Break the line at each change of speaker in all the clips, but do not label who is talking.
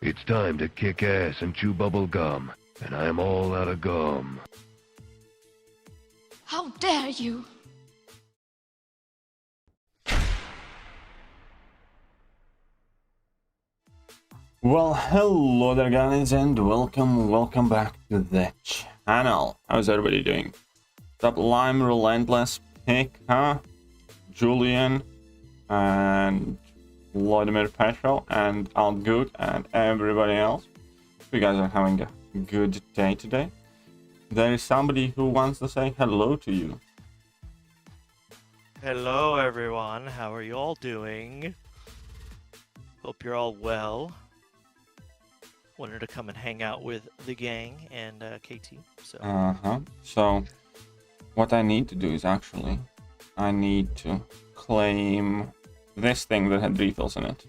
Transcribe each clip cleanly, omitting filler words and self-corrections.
It's time to kick ass and chew bubble gum, and I am all out of gum.
How dare you!
Well, hello there guys, and welcome back to the channel. How's everybody doing? Sublime Relentless Pick, huh? Julian and Vladimir Petro and All Good and everybody else. You guys are having a good day today. There is somebody who wants to say hello to you.
Hello everyone, how are you all doing? Hope you're all well. Wanted to come and hang out with the gang and KT.
So what I need to do is actually I need to claim this thing that had refills in it,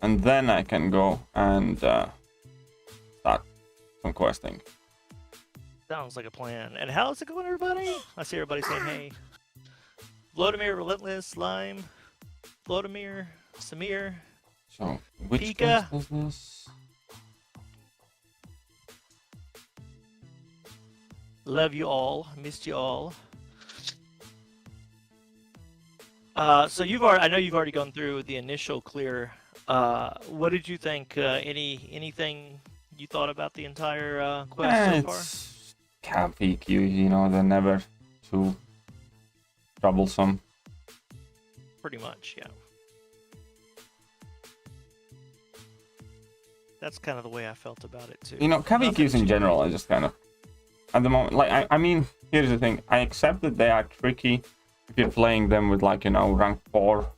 and then I can go and start some questing.
Sounds like a plan. And how's it going, everybody? I see everybody saying hey. Vladimir, Relentless, Slime, Vladimir, Samir.
So which
Pika.
quest is this?
Love you all. Missed you all. So I know you've already gone through the initial clear. What did you think? Anything you thought about the entire quest so far?
It's Capik, you know, they're never too troublesome.
Pretty much, yeah. That's kind of the way I felt about it too.
You know, Kavikis in general, I just kind of, at the moment, like, I mean, here's the thing. I accept that they are tricky if you're playing them with, like, you know, rank 4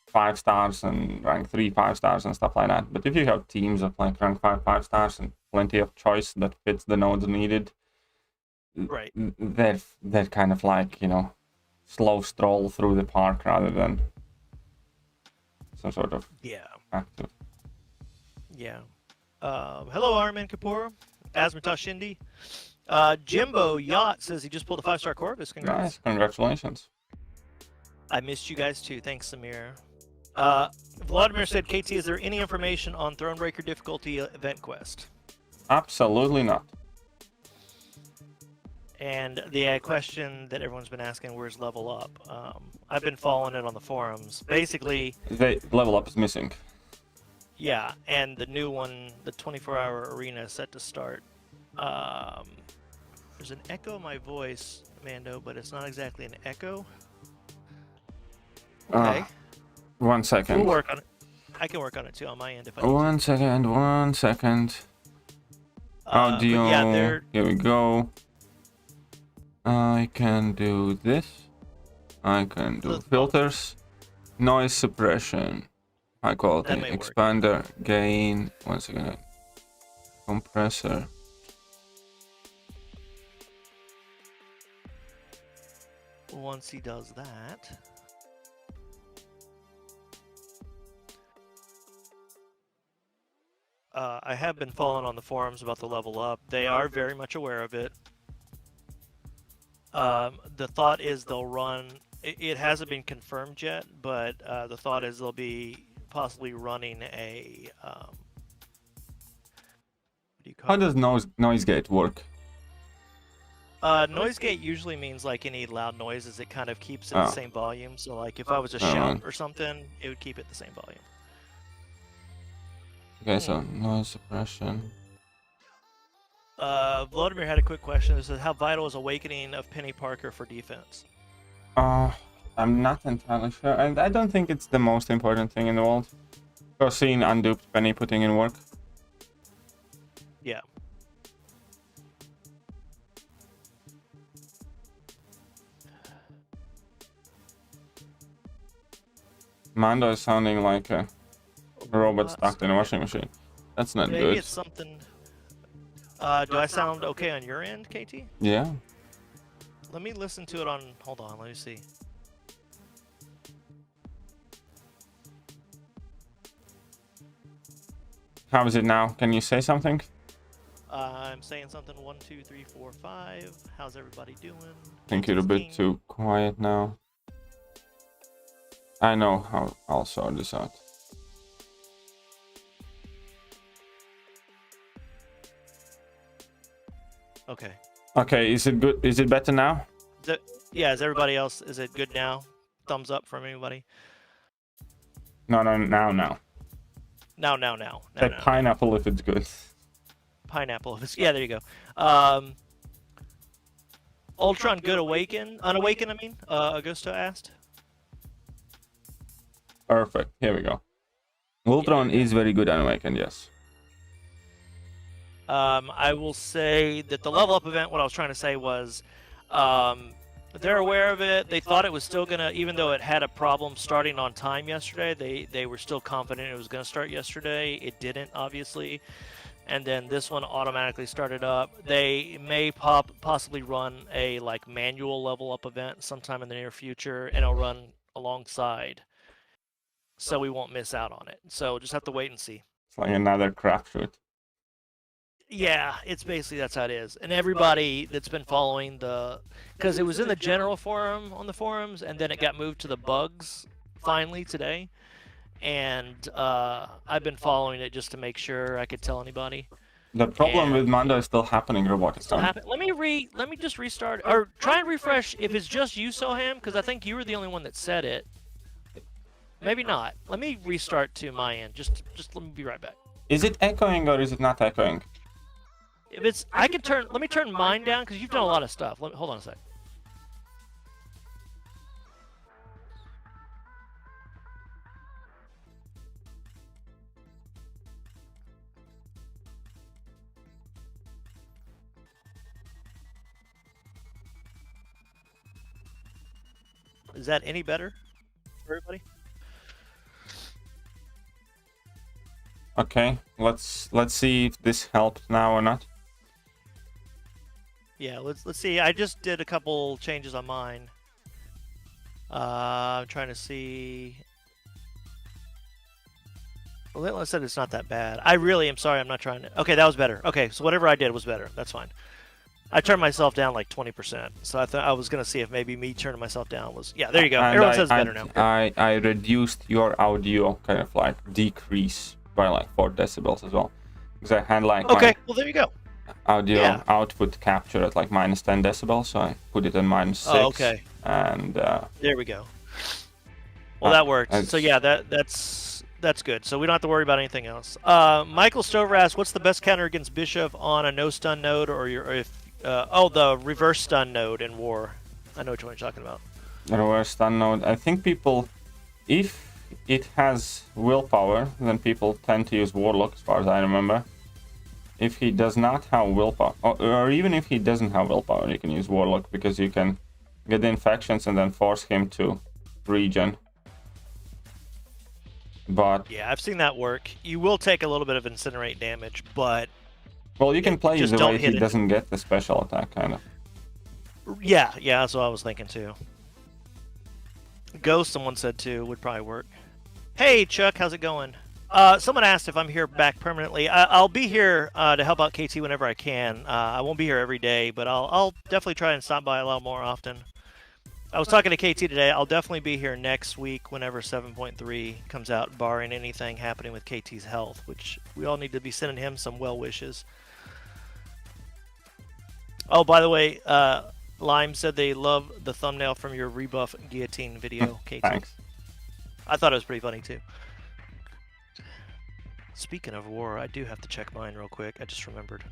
5 stars and rank 3 5 stars and stuff like that. But if you have teams of, like, rank 5 5 stars and plenty of choice that fits the nodes needed,
right,
they're kind of like, you know, slow stroll through the park rather than some sort of active.
Yeah. Hello, Armin Kapoor, Asmatosh Shindi. Jimbo Yacht says he just pulled a 5-star Corvus. Congrats.
Nice, congratulations.
I missed you guys too. Thanks, Samir. Vladimir said, KT, is there any information on Thronebreaker difficulty event quest?
Absolutely not.
And the question that everyone's been asking, where's level up? I've been following it on the forums. Basically,
the level up is missing.
Yeah, and the new one, the 24-hour arena, is set to start. There's an echo in my voice, Mando, but it's not exactly an echo. Okay.
1 second.
We'll work on it. I can work on it too on my end if I need
One second. Audio.
Yeah,
here we go. I can do this. I can do filters, noise suppression, high quality expander, gain. Once again, compressor.
Once he does that, I have been following on the forums about the level up. They are very much aware of it. The thought is they'll run. It hasn't been confirmed yet, but the thought is they'll be possibly running a. What do you call
How does noise gate work?
Noise gate usually means like any loud noises, it kind of keeps it the same volume. So like if I was to shout or something, it would keep it the same volume.
Okay, so noise suppression.
Vladimir had a quick question. This is how vital is Awakening of Penny Parker for defense?
I'm not entirely sure, and I don't think it's the most important thing in the world. I've seen unduped Penny putting in work.
Yeah.
Mando is sounding like a robot stuck in a washing machine. That's not
Maybe
good.
it's something. Do I sound okay on your end, KT?
Yeah.
Let me listen to it on. Hold on, let me see.
How is it now? Can you say something?
I'm saying something 1, 2, 3, 4, 5. How's everybody doing?
I think you're a bit too quiet now. I know how I'll sort this out.
Okay.
Okay, is it good? Is it better now?
Yeah, is everybody else, is it good now? Thumbs up from anybody?
No.
No.
Say pineapple if it's good.
Pineapple. Yeah, there you go. Ultron good unawaken, I mean, Augusto asked.
Perfect. Here we go. Ultron is very good unawakened, yes.
I will say that the level up event, what I was trying to say was, they're aware of it. They thought it was still gonna, even though it had a problem starting on time yesterday, they were still confident it was gonna start yesterday. It didn't, obviously. And then this one automatically started up. They may possibly run a like manual level up event sometime in the near future, and it'll run alongside, so we won't miss out on it. So just have to wait and see.
It's like another crapshoot.
Yeah, it's basically that's how it is. And everybody that's been following because it was in the general forum on the forums, and then it got moved to the bugs finally today. And I've been following it just to make sure I could tell anybody.
The problem with Mando is still happening, Robotistan.
Let me just restart or try and refresh if it's just you, Soham, because I think you were the only one that said it. Maybe not. Let me restart to my end. Just let me be right back.
Is it echoing or is it not echoing?
If it's, I can turn. Let me turn mine down because you've done a lot of stuff. Hold on a sec. Is that any better for everybody?
Okay, let's see if this helped now or not.
Yeah, let's see. I just did a couple changes on mine. I'm trying to see. Well, let's say it's not that bad. I really am sorry. I'm not trying to. Okay, that was better. Okay, so whatever I did was better. That's fine. I turned myself down like 20%. So I thought I was gonna see if maybe me turning myself down was. Yeah, there you go.
And
Everyone says better now.
I reduced your audio kind of like decrease by like 4 decibels as well, because I had like
okay. Well, there you go.
Audio output capture at like minus 10 decibels, so I put it in minus 6.
Oh, okay.
And
there we go. Well, that worked. So yeah, that's good. So we don't have to worry about anything else. Michael Stover asks, "What's the best counter against Bishop on a no stun node, or the reverse stun node in War?" I know which one you're talking about.
Reverse stun node. I think people, if it has willpower, then people tend to use Warlock, as far as I remember. If he does not have willpower, or even if he doesn't have willpower, you can use Warlock, because you can get the infections and then force him to regen. But
yeah, I've seen that work. You will take a little bit of incinerate damage, but
well, you can play
just
the way he doesn't get the special attack, kind of.
Yeah, that's what I was thinking too. Ghost, someone said too, would probably work. Hey Chuck, how's it going? Someone asked if I'm here back permanently. I'll be here to help out KT whenever I can. I won't be here every day, but I'll definitely try and stop by a lot more often. I was talking to KT today. I'll definitely be here next week whenever 7.3 comes out, barring anything happening with KT's health, which we all need to be sending him some well wishes. Oh, by the way, Lime said they love the thumbnail from your rebuff guillotine video, KT.
Thanks.
I thought it was pretty funny too. Speaking of War, I do have to check mine real quick. I just remembered.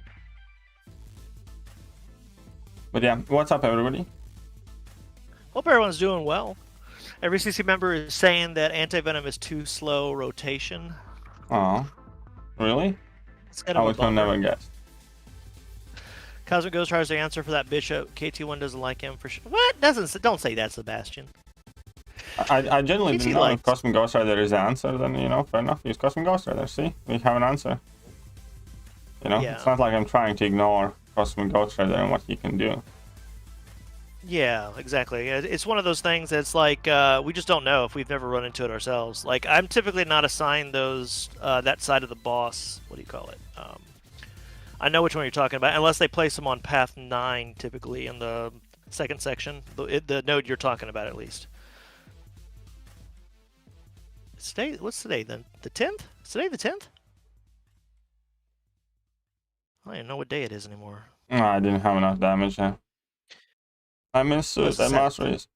But yeah, what's up, everybody?
Hope everyone's doing well. Every CC member is saying that anti-venom is too slow rotation.
Oh, really?
It's kind of
I would have never guessed.
Cosmic Ghost tries to answer for that Bishop. KT1 doesn't like him for sure. What? Don't say that's Sebastian.
I generally didn't know if Cosmic Ghost Rider is the answer, then, you know, fair enough. Use Cosmic Ghost Rider. See? We have an answer. You know? Yeah. It's not like I'm trying to ignore Cosmic Ghost Rider and what he can do.
Yeah, exactly. It's one of those things that's like, we just don't know if we've never run into it ourselves. Like, I'm typically not assigned those, that side of the boss. What do you call it? I know which one you're talking about, unless they place them on path 9, typically, in the second section. The node you're talking about, at least. Today, what's today then? The 10th? Is today the 10th? I don't even know what day it is anymore.
No, I didn't have enough damage there. I missed Suicide Masteries.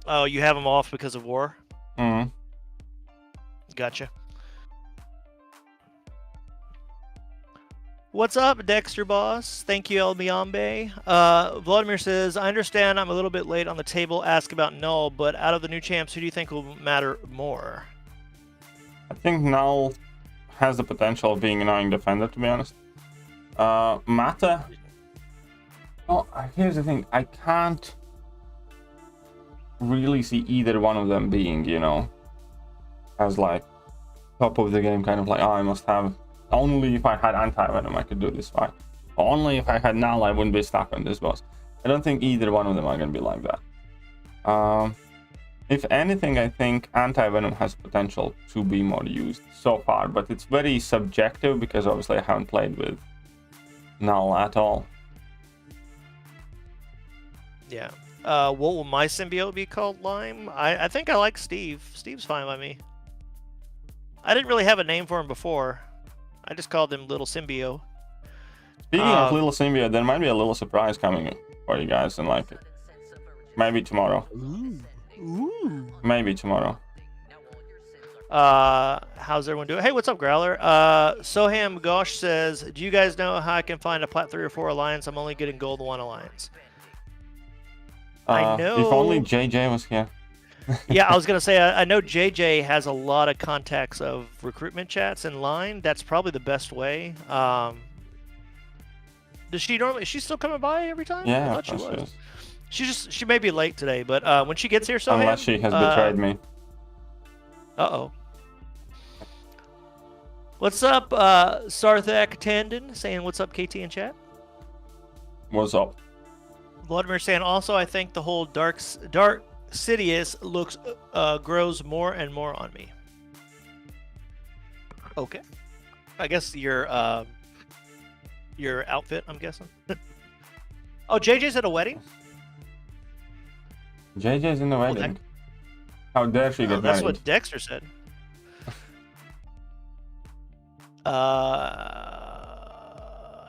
Oh, you have them off because of war?
Mm.
Gotcha. What's up, Dexter Boss? Thank you, El Miambe. Vladimir says, I understand I'm a little bit late on the table. Ask about Null, but out of the new champs, who do you think will matter more?
I think Null has the potential of being an annoying defender, to be honest. Mata. Oh, here's the thing. I can't really see either one of them being, you know, as like top of the game, kind of like, oh, I must have. Only if I had anti-venom I could do this fight. Only if I had Null I wouldn't be stuck on this boss. I don't think either one of them are going to be like that. If anything, I think anti-venom has potential to be more used so far, but it's very subjective because obviously I haven't played with Null at all.
Yeah. What will my symbiote be called? Lime? I think I like Steve. Steve's fine by me. I didn't really have a name for him before. I just called him Little Symbio.
Speaking of Little Symbio, there might be a little surprise coming for you guys, and like maybe tomorrow.
Ooh.
Maybe tomorrow.
How's everyone doing? Hey, what's up, Growler? Soham Gosh says, do you guys know how I can find a Plat 3 or 4 alliance? I'm only getting Gold 1 alliance. I know.
If only JJ was here.
Yeah, I was gonna say I know JJ has a lot of contacts of recruitment chats in line. That's probably the best way. Does she normally? Is she still coming by every time?
Yeah,
I thought she was. She may be late today, but when she gets here, so
unless she has betrayed me.
Uh-oh. What's up, Sarthak Tandon? Saying what's up, KT in chat.
What's up?
Vladimir saying also I think the whole Dark Sidious looks grows more and more on me. Okay, I guess your outfit, I'm guessing. Oh, JJ's at a wedding.
JJ's in the wedding. How dare she get married?
That's what Dexter said.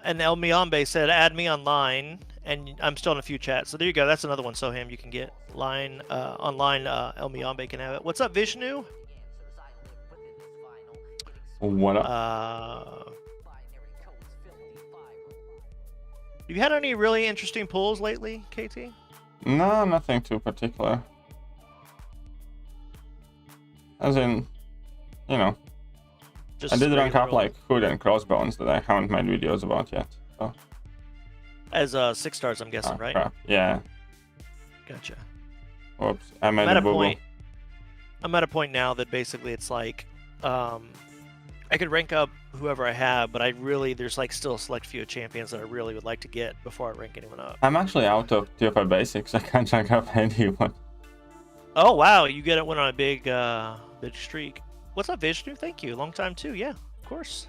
And El Miambe said, add me online. And I'm still in a few chats. So there you go. That's another one, Soham, you can get. Online, El Miambe can have it. What's up, Vishnu?
What up?
Have you had any really interesting pulls lately, KT?
No, nothing too particular. As in, you know,
Just
I did rank up
regular
like hood and crossbones that I haven't made videos about yet. So.
As 6 stars, I'm guessing, right?
Crap. Yeah.
Gotcha.
Whoops, I made
I'm at
a boo-boo.
I'm at a point now that basically it's like, I could rank up whoever I have, but there's like still a select few champions that I really would like to get before I rank anyone up.
I'm actually out of tier 5 basics. I can't rank up anyone.
Oh wow, you get it went on a big streak. What's up, Vishnu? Thank you. Long time too. Yeah, of course.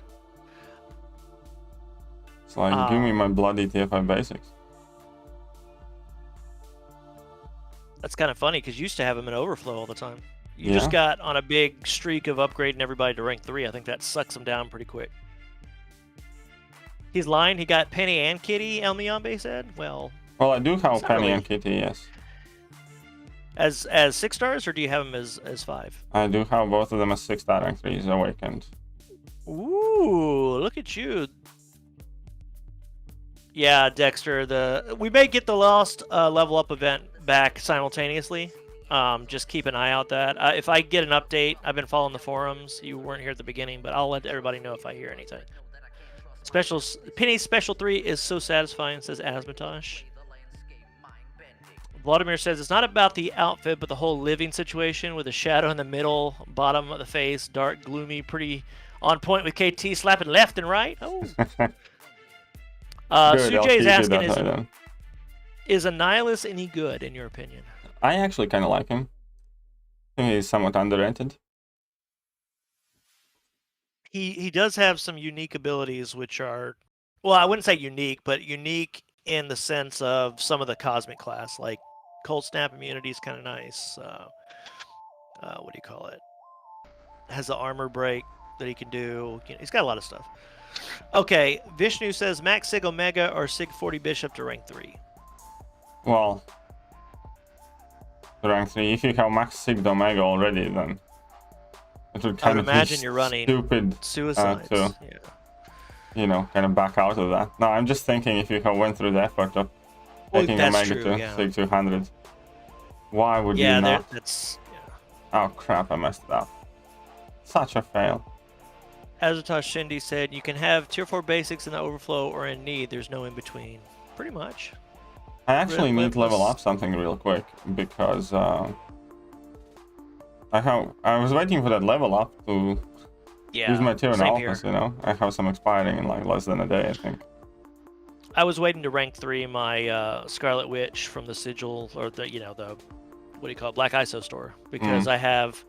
It's like, give me my bloody tier 5 basics.
That's kind of funny because you used to have him in overflow all the time. You just got on a big streak of upgrading everybody to rank 3. I think that sucks him down pretty quick. He's lying. He got Penny and Kitty, El Miambe said. Well,
I do have Penny and Kitty, yes.
As 6 stars, or do you have him as 5?
I do have both of them as 6-star rank 3s awakened.
Ooh, look at you. Yeah, Dexter, we may get the lost level up event back simultaneously. Just keep an eye out that. If I get an update, I've been following the forums. You weren't here at the beginning, but I'll let everybody know if I hear anything. Penny's special 3 is so satisfying, says Asmatosh. Vladimir says it's not about the outfit, but the whole living situation with a shadow in the middle, bottom of the face, dark, gloomy, pretty on point with KT slapping left and right. Oh. Sujay is asking, is Annihilus any good, in your opinion?
I actually kind of like him. I think he's somewhat underrated.
He does have some unique abilities, which are, well, I wouldn't say unique, but unique in the sense of some of the cosmic class, like Cold Snap immunity is kind of nice. What do you call it? Has the armor break that he can do. He's got a lot of stuff. Okay, Vishnu says Max Sig Omega or Sig 40 Bishop to rank 3.
Well, to rank 3, if you have Max Sig Omega already, then it would kind
I would
of
imagine
be
you're running
stupid
suicides.
to, you know, kind of back out of that. No, I'm just thinking if you have went through the effort of taking Omega to Sig 200, why would you not?
That's...
Oh crap, I messed it up. Such a fail.
Azutosh Shindy said, you can have tier 4 basics in the overflow or in need. There's no in between. Pretty much.
I actually need to level up something real quick because I was waiting for that level up to use my tier in alphas, you know. I have some expiring in like less than a day, I think.
I was waiting to rank 3 my Scarlet Witch from the Sigil, or the, you know, the, what do you call it, Black ISO store, because I have...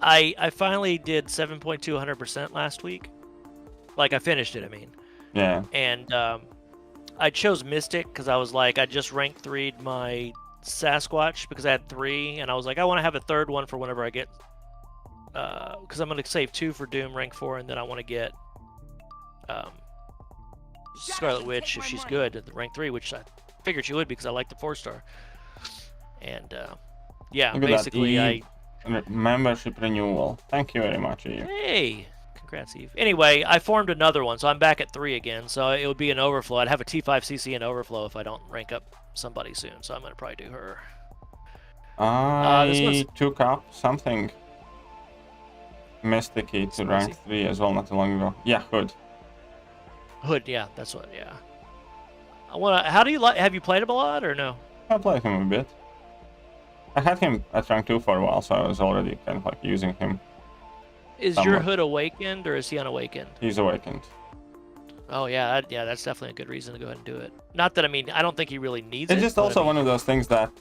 I finally did 7.2 100% last week. Like, I finished it, I mean.
Yeah.
And I chose Mystic because I was like, I just ranked 3'd my Sasquatch because I had 3, and I was like, I want to have a 3rd one for whenever I get... because I'm going to save 2 for Doom rank 4, and then I want to get Scarlet Witch if she's good at the rank 3, which I figured she would because I like the 4-star. And yeah, basically
membership renewal. Thank you very much, Eve.
Hey, congrats, Eve. Anyway, I formed another one, so I'm back at 3 again. So it would be an overflow. I'd have a T5CC in overflow if I don't rank up somebody soon. So I'm gonna probably do her.
I took up something mysticky to rank 3 as well not too long ago. Yeah, Hood.
Hood, yeah, that's what. Yeah. I wanna. How do you like? Have you played him a lot or no?
I played him a bit. I had him at rank 2 for a while, so I was already kind of like using him.
Is your Hood awakened or is he unawakened?
He's awakened.
Oh yeah, that's definitely a good reason to go ahead and do it. Not that, I mean, I don't think he really needs it.
It's just also one of those things that,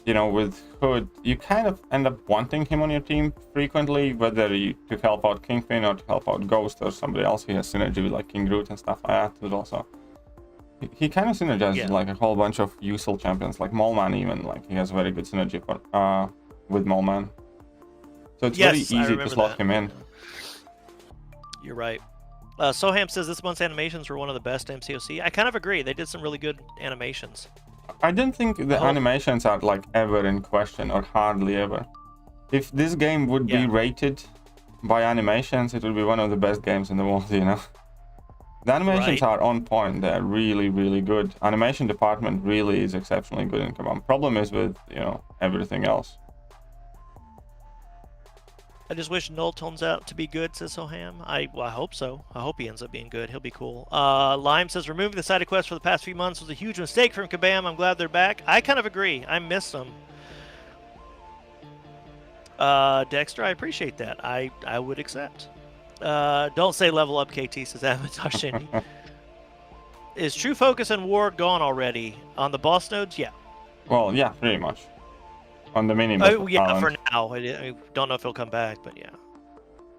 you know, with Hood, you kind of end up wanting him on your team frequently, whether to help out Kingpin or to help out Ghost or somebody else. He has synergy with like King Groot and stuff like that, but also he kind of synergizes like a whole bunch of useful champions, like Moleman even. Like he has very good synergy for with Moleman. So it's very easy to slot him in.
You're right. Soham says this month's animations were one of the best MCOC. I kind of agree. They did some really good animations.
I don't think the animations are like ever in question, or hardly ever. If this game would be rated by animations, it would be one of the best games in the world, you know. The animations are on point. They're really, really good. Animation department really is exceptionally good in Kabam. Problem is with, you know, everything else.
I just wish Null turns out to be good, says Soham. I hope so. I hope he ends up being good. He'll be cool. Lime says, removing the side quest for the past few months was a huge mistake from Kabam. I'm glad they're back. I kind of agree. I miss them. Dexter, I appreciate that. I would accept. Don't say level up, KT, says Avatar Shindy. Is True Focus and War gone already? On the boss nodes? Yeah.
Well, yeah, pretty much. On the mini
yeah, for now. I don't know if he'll come back, but yeah.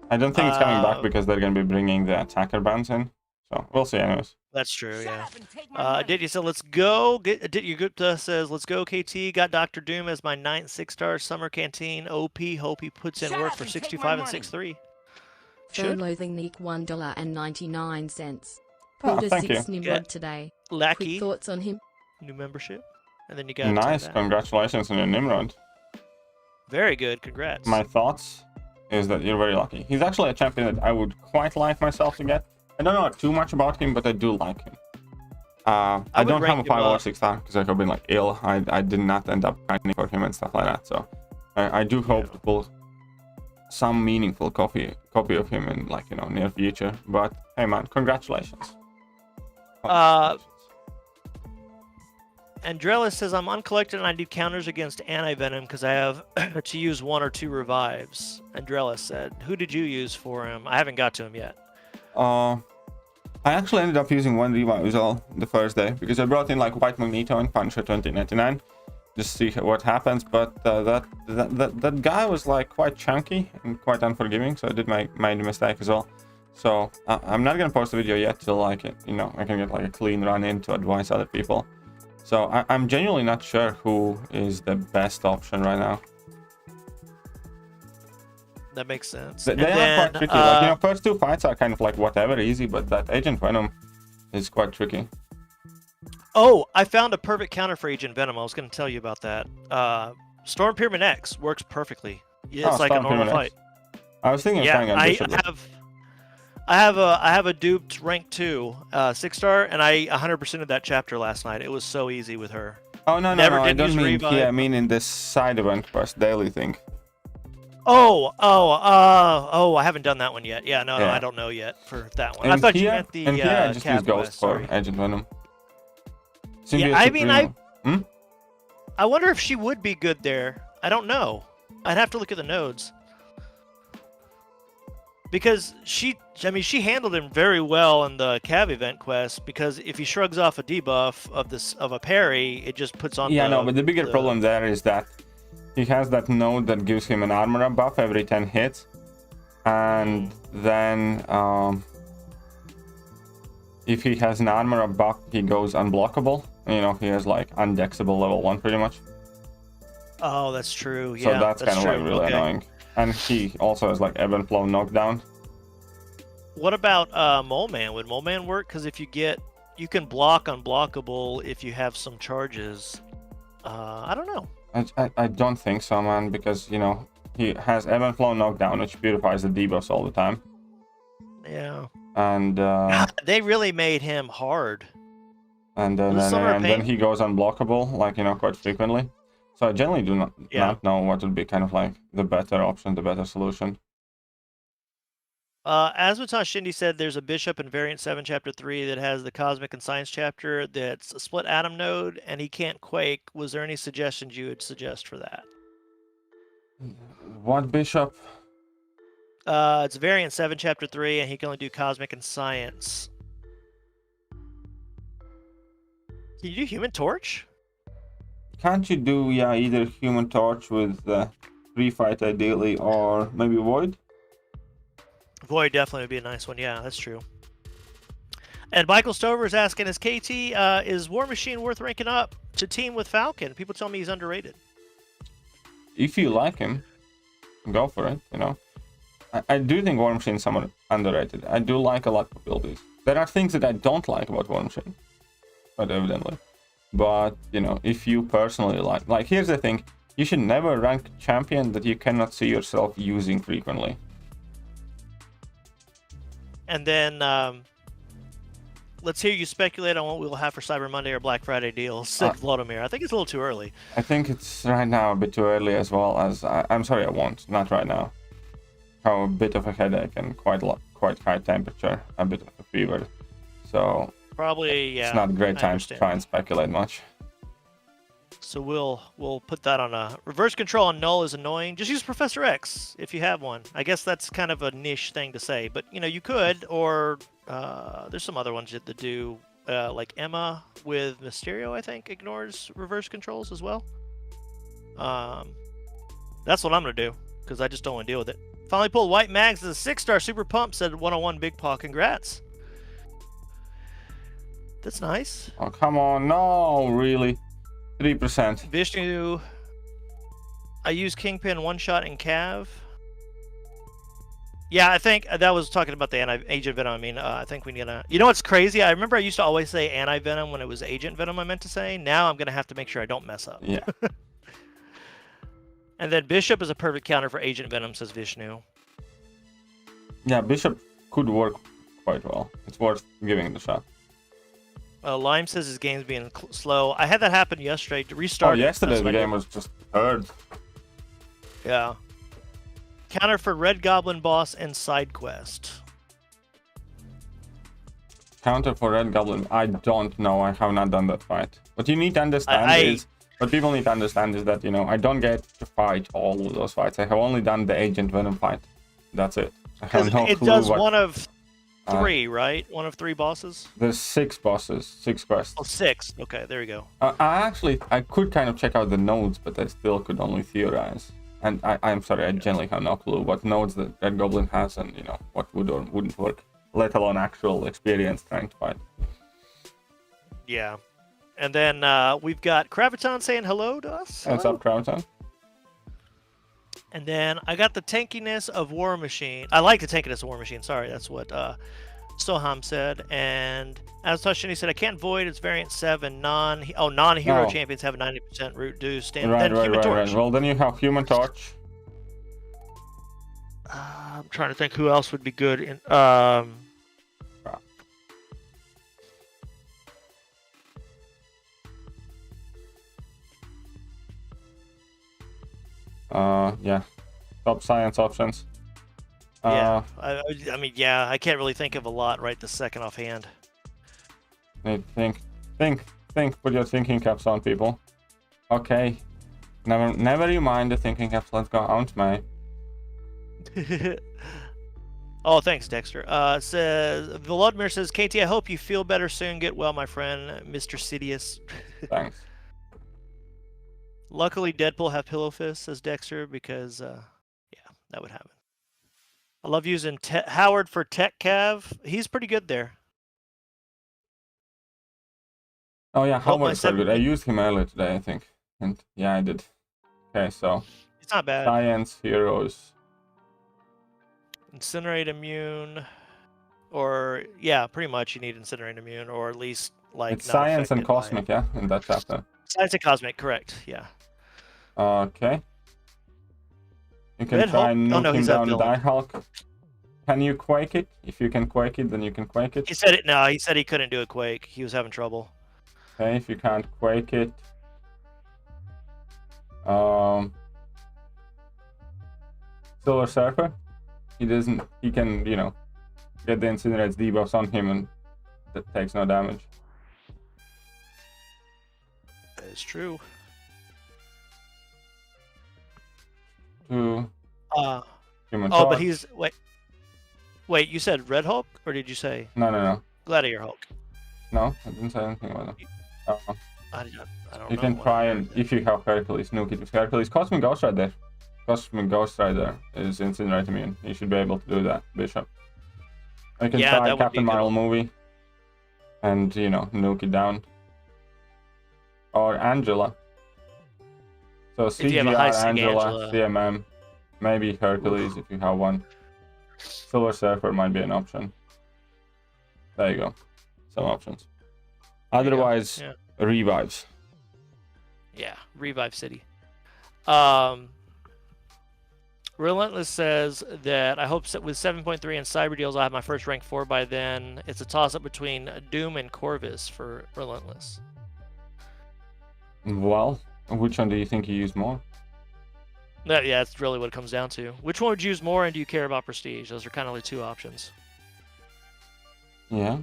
I don't think it's coming back because they're going to be bringing the attacker bans in. So we'll see anyways.
That's true, yeah. Did you say let's go? Did Gupta says let's go, KT. Got Dr. Doom as my 9th 6-star summer canteen. OP. Hope he puts in work for 65 and 6-3.
Loathing Nick $1.99.
Oh,
Pulled a
thank
6
you.
Nimrod today.
Lucky.
Quick thoughts on him?
New membership. And then you got
nice. Congratulations on your Nimrod.
Very good. Congrats.
My thoughts is that you're very lucky. He's actually a champion that I would quite like myself to get. I don't know too much about him, but I do like him. I don't have a 5 or 6 star because I've been like ill. I did not end up grinding for him and stuff like that. So I do hope to pull some meaningful copy of him in, like, you know, near future. But hey man, congratulations.
Andrelis says, I'm uncollected and I need counters against anti-venom because I have to use 1 or 2 revives. Andrelis said, who did you use for him? I haven't got to him yet.
I actually ended up using 1 revive as well the first day because I brought in like White Magneto and Punisher 2099 just to see what happens. But that guy was like quite chunky and quite unforgiving, so I did make a mistake as well. So I'm not gonna post the video yet till like you know, I can get like a clean run in to advise other people. So I'm genuinely not sure who is the best option right now.
that makes sense.
They are quite tricky. Like, first two fights are kind of like whatever, easy, but that Agent Venom is quite tricky.
Oh, I found a perfect counter for Agent Venom. I was going to tell you about that. Storm Pyramid X works perfectly. It's like a normal fight.
I was thinking of trying on Bishop.
I have a duped rank 2 6-star, and I 100%ed that chapter last night. It was so easy with her.
Oh no, I don't mean here. I mean in this side event quest daily thing.
Oh, I haven't done that one yet. Yeah, no, I don't know yet for that one. I thought you meant the
I just use Ghost for Agent Venom.
Yeah, I mean, I wonder if she would be good there. I don't know. I'd have to look at the nodes. Because she handled him very well in the Cav event quest. Because if he shrugs off a debuff of a parry, it just puts on.
Yeah, but the bigger problem there is that he has that node that gives him an armor up buff every 10 hits, and then if he has an armor up buff, he goes unblockable. He has like undexable level 1 pretty much.
Oh, that's true. Yeah,
so that's kind of like really annoying. And he also has like ebb and flow knockdown.
What about Mole Man? Would Mole Man work? Because if you can block unblockable if you have some charges. I don't know.
I don't think so, man, because he has ebb and flow knockdown, which beautifies the debuffs all the time.
Yeah.
And
they really made him hard.
And then he goes unblockable, like quite frequently. So I generally do not know what would be kind of like the better option, the better solution.
As Shindy said, there's a Bishop in Variant 7 Chapter 3 that has the Cosmic and Science chapter that's a split atom node, and he can't Quake. Was there any suggestions you would suggest for that?
What Bishop?
It's Variant 7 Chapter 3, and he can only do Cosmic and Science. Can you do Human Torch?
Can't you do, either Human Torch with Free Fight ideally, or maybe Void?
Void definitely would be a nice one. Yeah, that's true. And Michael Stover is asking, is KT, is War Machine worth ranking up to team with Falcon? People tell me he's underrated.
If you like him, go for it, I do think War Machine is somewhat underrated. I do like a lot of abilities. There are things that I don't like about War Machine, quite evidently. But, if you personally like, here's the thing. You should never rank champion that you cannot see yourself using frequently.
And then, let's hear you speculate on what we'll have for Cyber Monday or Black Friday deals. Said Vladimir. I think it's a little too early.
I think it's right now a bit too early, as well as, I'm sorry, I won't. Not right now. I have a bit of a headache and quite high temperature, a bit of a fever. So...
Probably, yeah.
It's not a great time to try and speculate much.
So we'll put that on a reverse control on null is annoying. Just use Professor X if you have one. I guess that's kind of a niche thing to say, but you could, or there's some other ones that do like Emma with Mysterio. I think ignores reverse controls as well. That's what I'm gonna do because I just don't want to deal with it. Finally pulled White Mags as a 6-star super pump. Said 101 Big Paw. Congrats. That's nice.
Oh, come on. No, really. 3%.
Vishnu. I use Kingpin one-shot in Cav. Yeah, I think that was talking about the Agent Venom. I mean, I think we need to... You know what's crazy? I remember I used to always say Anti-Venom when it was Agent Venom I meant to say. Now I'm going to have to make sure I don't mess up.
Yeah.
And then Bishop is a perfect counter for Agent Venom, says Vishnu.
Yeah, Bishop could work quite well. It's worth giving it a shot.
Lime says his game's being slow. I had that happen yesterday. To restart.
Oh, yesterday the game was just hard.
Yeah. Counter for Red Goblin boss and side quest.
Counter for Red Goblin. I don't know. I have not done that fight. What you need to understand what people need to understand is that I don't get to fight all of those fights. I have only done the Agent Venom fight. That's it. I have no clue.
It does one of 3, right? One of 3 bosses?
There's 6 bosses, 6 quests.
Oh, 6. Okay, there we go.
I could kind of check out the nodes, but I still could only theorize. And I'm sorry, I generally have no clue what nodes the Red Goblin has and, what would or wouldn't work, let alone actual experience trying to fight.
Yeah. And then we've got Kraviton saying hello to us.
What's up, Kraviton?
And then I got the tankiness of War Machine. I like the tankiness of War Machine. Sorry, that's what Soham said. And as Toshini said, I can't void its variant 7 non-hero
Oh.
champions have a 90% root boost. And
Right,
then
right,
Human
right,
Torch.
right. Well, then you have Human Torch.
I'm trying to think who else would be good in.
Yeah. Top science options.
Yeah, I mean, yeah, I can't really think of a lot right this second offhand.
Think. Put your thinking caps on, people. Okay. Never you mind the thinking caps. Let's go on, mate.
Oh, thanks, Dexter. Says Volodymyr says, KT, I hope you feel better soon. Get well, my friend, Mr. Sidious.
Thanks.
Luckily, Deadpool have pillow fists, says Dexter, because yeah, that would happen. I love using Howard for Tech Cav. He's pretty good there.
Oh yeah,
Well,
Howard's so good. I used him earlier today, I think. And yeah, I did. Okay, so
It's not bad.
science heroes.
Incinerate Immune, or yeah, pretty much you need Incinerate Immune, or at least like
It's
not
science and
affected by
cosmic, yeah, in that chapter.
Science and Cosmic, correct? Yeah.
Okay. You can
Red
try
Hulk?
and
Oh,
nuke
no,
him
he's that
down,
villain.
Die Hulk. Can you quake it? If you can quake it, then you can quake it.
He said it. No, he said he couldn't do a Quake. He was having trouble.
Okay, if you can't quake it. Silver Surfer. He doesn't. He can, you know, get the Incinerate's debuffs on him, and that takes no damage.
That is true.
Human
Oh,
Torch.
but he's wait. You said Red Hulk, or did you say
No.
Gladiator Hulk?
No, I didn't say anything about that.
I don't
You
know.
can
what
try
I
and,
heard.
if you have Hercules, nuke it with Hercules. Cosmic Ghost Rider. Cosmic Ghost Rider is Incinerate immune. You should be able to do that, Bishop. You can
Yeah,
try
that would be
Captain
good.
Marvel movie and, you know, nuke it down. Or Angela. So
If you have a
CGR,
high sync
Angela,
Angela.
CMM, maybe Hercules if you have one. Silver Surfer might be an option. There you go. Some options.
There you go.
Otherwise,
Yeah.
revives.
Yeah, Revive City. Relentless says that I hope with 7.3 and Cyber Deals I'll have my first rank 4 by then. It's a toss-up between Doom and Corvus for Relentless.
Well, which one do you think you use more?
Yeah, that's really what it comes down to. Which one would you use more, and do you care about Prestige? Those are kind of the two options.
Yeah.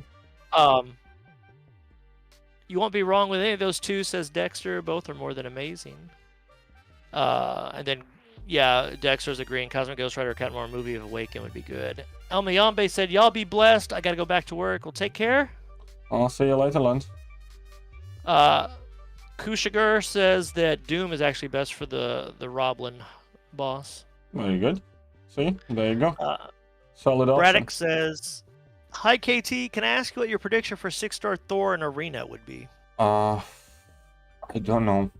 You won't be wrong with any of those two, says Dexter. Both are more than amazing. And then, yeah, Dexter's agreeing. Cosmic Ghost Rider, Captain Marvel movie of Awaken would be good. El Mayambe said, y'all be blessed. I got to go back to work. Well, take care.
I'll see you later, Lund.
Kushiger says that Doom is actually best for the Roblin boss.
Very good. See, there you go.
Uh,
Solid option.
Braddock says, hi, KT. Can I ask you what your prediction for 6-star Thor in Arena would be?
I don't know.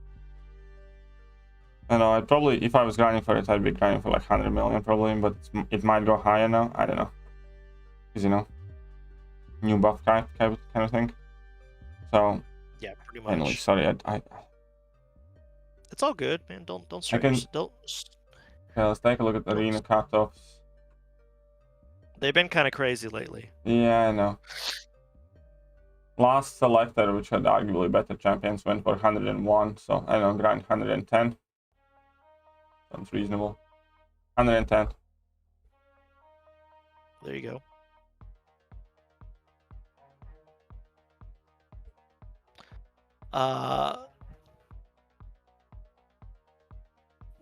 I know, I'd probably, if I was grinding for it, I'd be grinding for like 100 million probably, but it might go higher now. I don't know. Because, you know, new buff kind of thing. So,
Yeah, pretty much.
anyway, sorry, I
It's all good, man. Don't stress.
can-
Don't.
okay, let's take a look at the arena cutoffs.
They've been kind of crazy lately.
Yeah, I know. Last selector, which had arguably better champions, went for 101, so I don't know, grind 110. Sounds reasonable. 110.
There you go.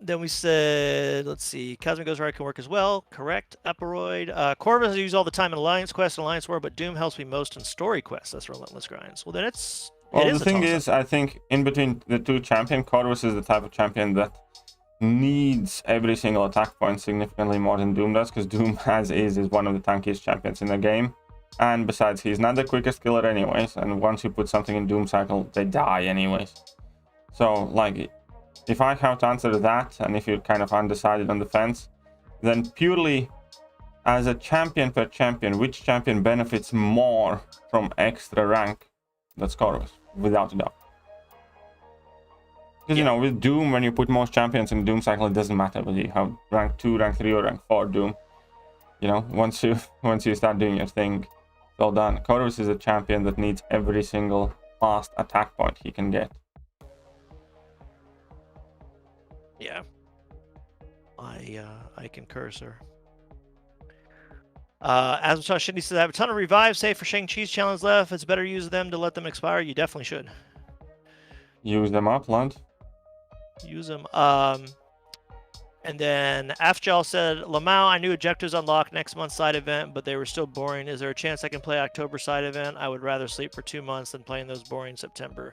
Then we said, let's see, Cosmic Ghost Rider can work as well. Correct. Aperoid. Corvus I use all the time in Alliance Quest and Alliance War, but Doom helps me most in story quests. That's Relentless Grinds. Well, then it's.
Well,
it is
the
a
thing
toss-up.
is, I think in between the two champion, Corvus is the type of champion that needs every single attack point significantly more than Doom does, because Doom is one of the tankiest champions in the game. And besides, he's not the quickest killer anyways, and once you put something in Doom cycle, they die anyways. So, like, if I have to answer that, and if you're kind of undecided on the fence, then purely as a champion per champion, which champion benefits more from extra rank? That's Corvus, without a doubt. Because, you know, with Doom, when you put most champions in the Doom cycle, it doesn't matter whether you have rank 2, rank 3, or rank 4 Doom. You know, once you start doing your thing, well done. Corvus is a champion that needs every single fast attack point he can get.
Yeah. I concur, sir. As Shindi says, I have a ton of revives, say, for Shang-Chi's challenge left. It's better to use them to let them expire. You definitely should.
Use them up, Lund.
Use them. And then Afjal said, Lamau, I knew objectives unlocked next month's side event, but they were still boring. Is there a chance I can play October side event? I would rather sleep for 2 months than playing those boring September.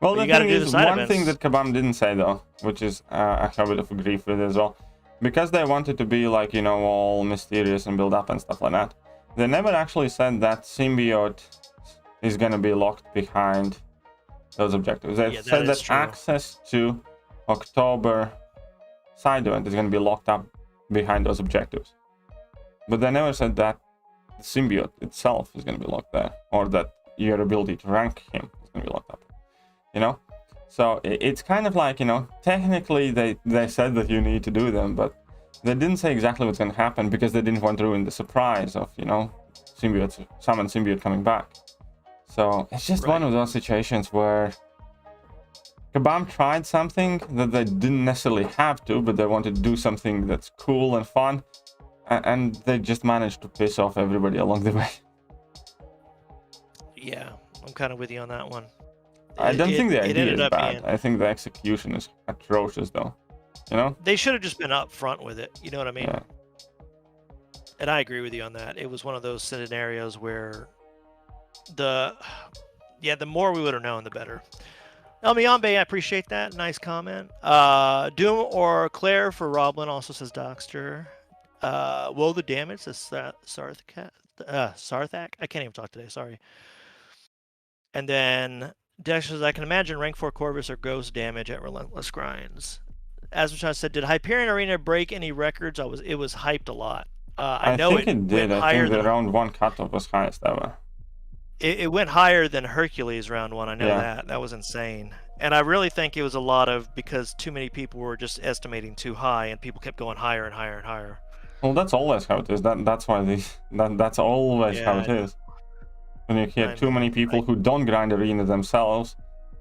Well,
but
the thing is, one thing that Kabam didn't say, though, which is I have a bit of a grief with as well, because they wanted to be, like, you know, all mysterious and build up and stuff like that, they never actually said that Symbiote is going to be locked behind those objectives. They said that access to October side event is going to be locked up behind those objectives. But they never said that the Symbiote itself is going to be locked there, or that your ability to rank him is going to be locked up. You know? So it's kind of like, you know, technically they said that you need to do them, but they didn't say exactly what's going to happen because they didn't want to ruin the surprise of, you know, summon Symbiote coming back. So it's just one of those situations where Kabam tried something that they didn't necessarily have to, but they wanted to do something that's cool and fun, and they just managed to piss off everybody along the way.
Yeah, I'm kind of with you on that one.
I don't think the idea is bad. I think the execution is atrocious, though. You know?
They should have just been up front with it. You know what I mean?
Yeah.
And I agree with you on that. It was one of those scenarios where the more we would have known, the better. Elmiambe, I appreciate that. Nice comment. Doom or Claire for Roblin, also says Doxter. Woe the damage, says Sarthak. I can't even talk today, sorry. And then Dex says, I can imagine rank 4 Corvus or Ghost damage at Relentless Grinds. As Machado said, did Hyperion Arena break any records? It was hyped a lot. I know
think it did. I think the round 1 cutoff was highest ever.
It went higher than Hercules round 1. I know that. That was insane. And I really think it was a lot of because too many people were just estimating too high, and people kept going higher and higher and higher.
Well, that's always how it is. That's why that's always how it is. When you hear too many people who don't grind arena themselves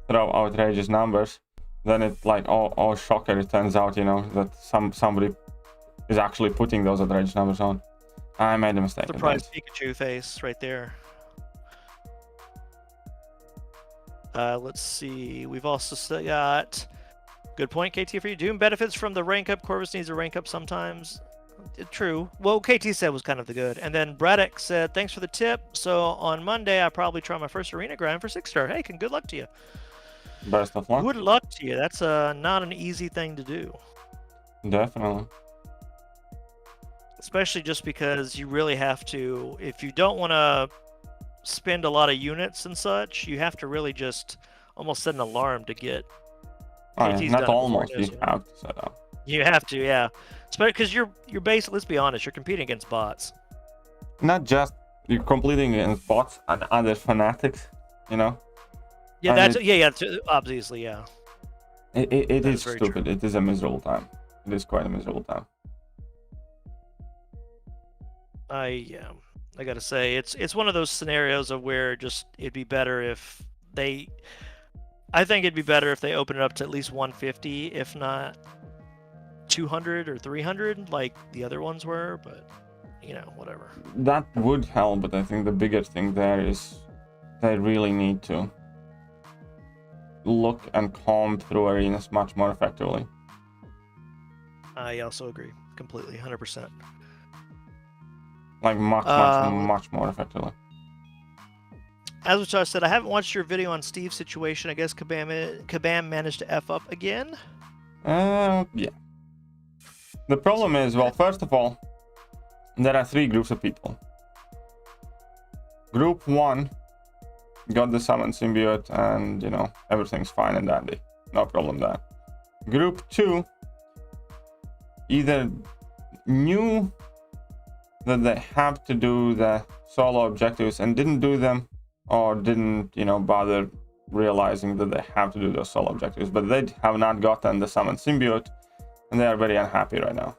throw outrageous numbers, then it's like, oh shocker, it turns out, you know, that somebody is actually putting those outrageous numbers on. I made a mistake.
Surprise Pikachu face right there. Let's see. We've also still got... Good point, KT, for you. Doom benefits from the rank up. Corvus needs a rank up sometimes. True. Well, KT said was kind of the good. And then Braddock said, thanks for the tip. So on Monday, I'll probably try my first arena grind for 6-star. Hey, good luck to you.
Best of luck.
Good luck to you. That's not an easy thing to do.
Definitely.
Especially just because you really have to, if you don't want to spend a lot of units and such, you have to really just almost set an alarm to get.
Not almost, you have to set up.
You have to, yeah. Because you're basically, let's be honest, you're competing against bots.
Not just you're competing against bots and other fanatics, you know.
Yeah, that's obviously, yeah.
It is stupid. True. It is a miserable time. It is quite a miserable time.
I gotta say, it's one of those scenarios of where it'd be better if they. I think it'd be better if they open it up to at least 150, if not 200 or 300, like the other ones were. But you know, whatever.
That would help, but I think the bigger thing there is they really need to look and comb through arenas much more effectively.
I also agree completely, 100%.
Like much more effectively.
As which I said, I haven't watched your video on Steve's situation. I guess Kabam managed to F up again?
Yeah. The problem is, well, first of all, there are 3 groups of people. Group 1 got the summon symbiote and, you know, everything's fine and dandy. no problem there. Group 2 either knew that they have to do the solo objectives and didn't do them, or didn't, bother realizing that they have to do those solo objectives, but they have not gotten the summon symbiote, and they are very unhappy right now.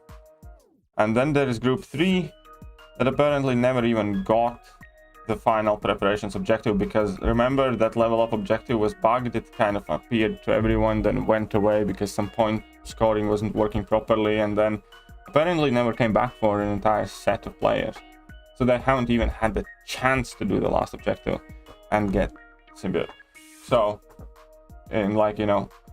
And then there is group 3 that apparently never even got the final preparations objective, because remember that level up objective was bugged. It kind of appeared to everyone, then went away because some point scoring wasn't working properly, and then apparently never came back for an entire set of players. So they haven't even had the chance to do the last objective and get symbiote. So, and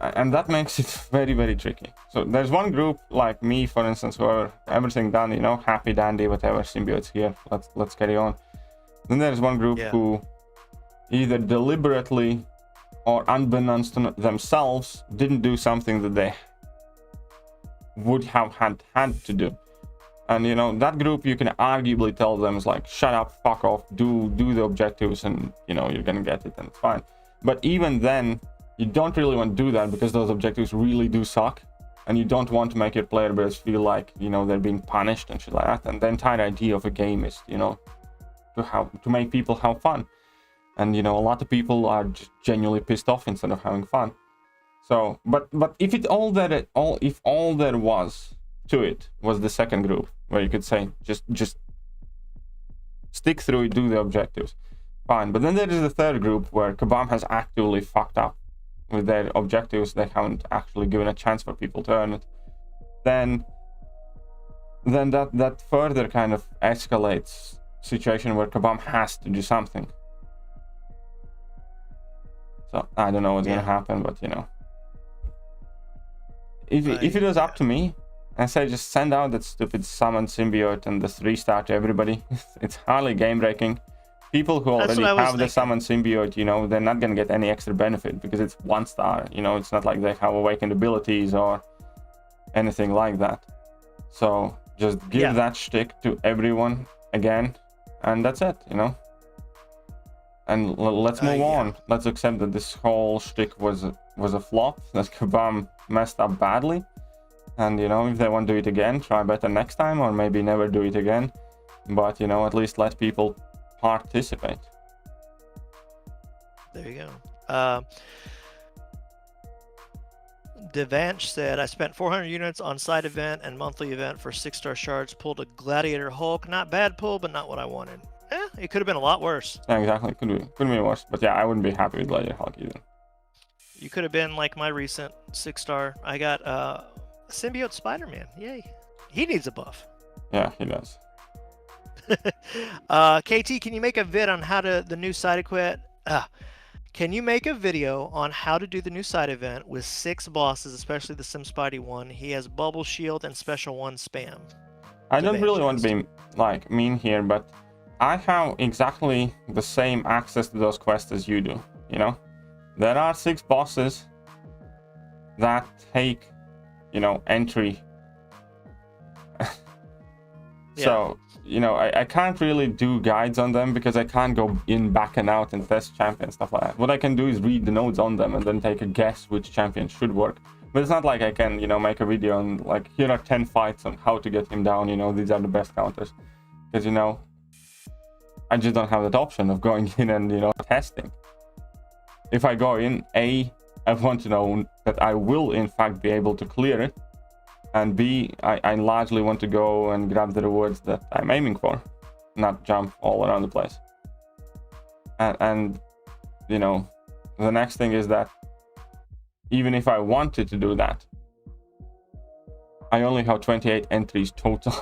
and that makes it very, very tricky. So there's one group like me, for instance, who are everything done, happy dandy, whatever, symbiotes here, let's carry on. Then there's one group who either deliberately or unbeknownst to themselves didn't do something that they would have had to do. And that group, you can arguably tell them is like, shut up, fuck off, do the objectives, and you're gonna get it and it's fine. But even then, you don't really want to do that, because those objectives really do suck, and you don't want to make your player base feel like they're being punished and shit like that. And the entire idea of a game is to make people have fun, and a lot of people are just genuinely pissed off instead of having fun. So but if all there was to it was the second group, where you could say just stick through it, do the objectives, fine. But then there is the third group where Kabam has actively fucked up with their objectives. They haven't actually given a chance for people to earn it. Then that further kind of escalates situation where Kabam has to do something. So I don't know what's gonna happen, but if it was up to me, I say just send out that stupid summon symbiote and just restart everybody. It's hardly game breaking. People who already have the summon symbiote, they're not gonna get any extra benefit because it's 1 star. It's not like they have awakened abilities or anything like that. So just give that shtick to everyone again, and that's it. And let's move on. Let's accept that this whole shtick was a flop, that Kabam messed up badly. And if they want to do it again, try better next time, or maybe never do it again. But at least let people participate.
There you go. Devanch said, I spent 400 units on side event and monthly event for 6-star shards, pulled a Gladiator Hulk. Not bad pull, but not what I wanted. It could have been a lot worse.
Yeah, exactly. Could be worse. But yeah, I wouldn't be happy with Gladiator Hulk either.
You could have been like my recent 6-star. I got Symbiote Spider-Man. Yay. He needs a buff.
Yeah, he does.
KT, can you make a vid on how to the new side equip? Can you make a video on how to do the new side event with 6 bosses, especially the Sim Spidey one? He has Bubble Shield and Special 1 spam.
I don't really want to be mean here, but I have exactly the same access to those quests as you do. There are 6 bosses that take entry. So I can't really do guides on them because I can't go in, back and out and test champion stuff like that. What I can do is read the notes on them and then take a guess which champion should work. But it's not like I can make a video on here are 10 fights on how to get him down, these are the best counters, because I just don't have that option of going in and testing. If I go in, I want to know that I will in fact be able to clear it, and B, I largely want to go and grab the rewards that I'm aiming for, not jump all around the place. And the next thing is that even if I wanted to do that, I only have 28 entries total.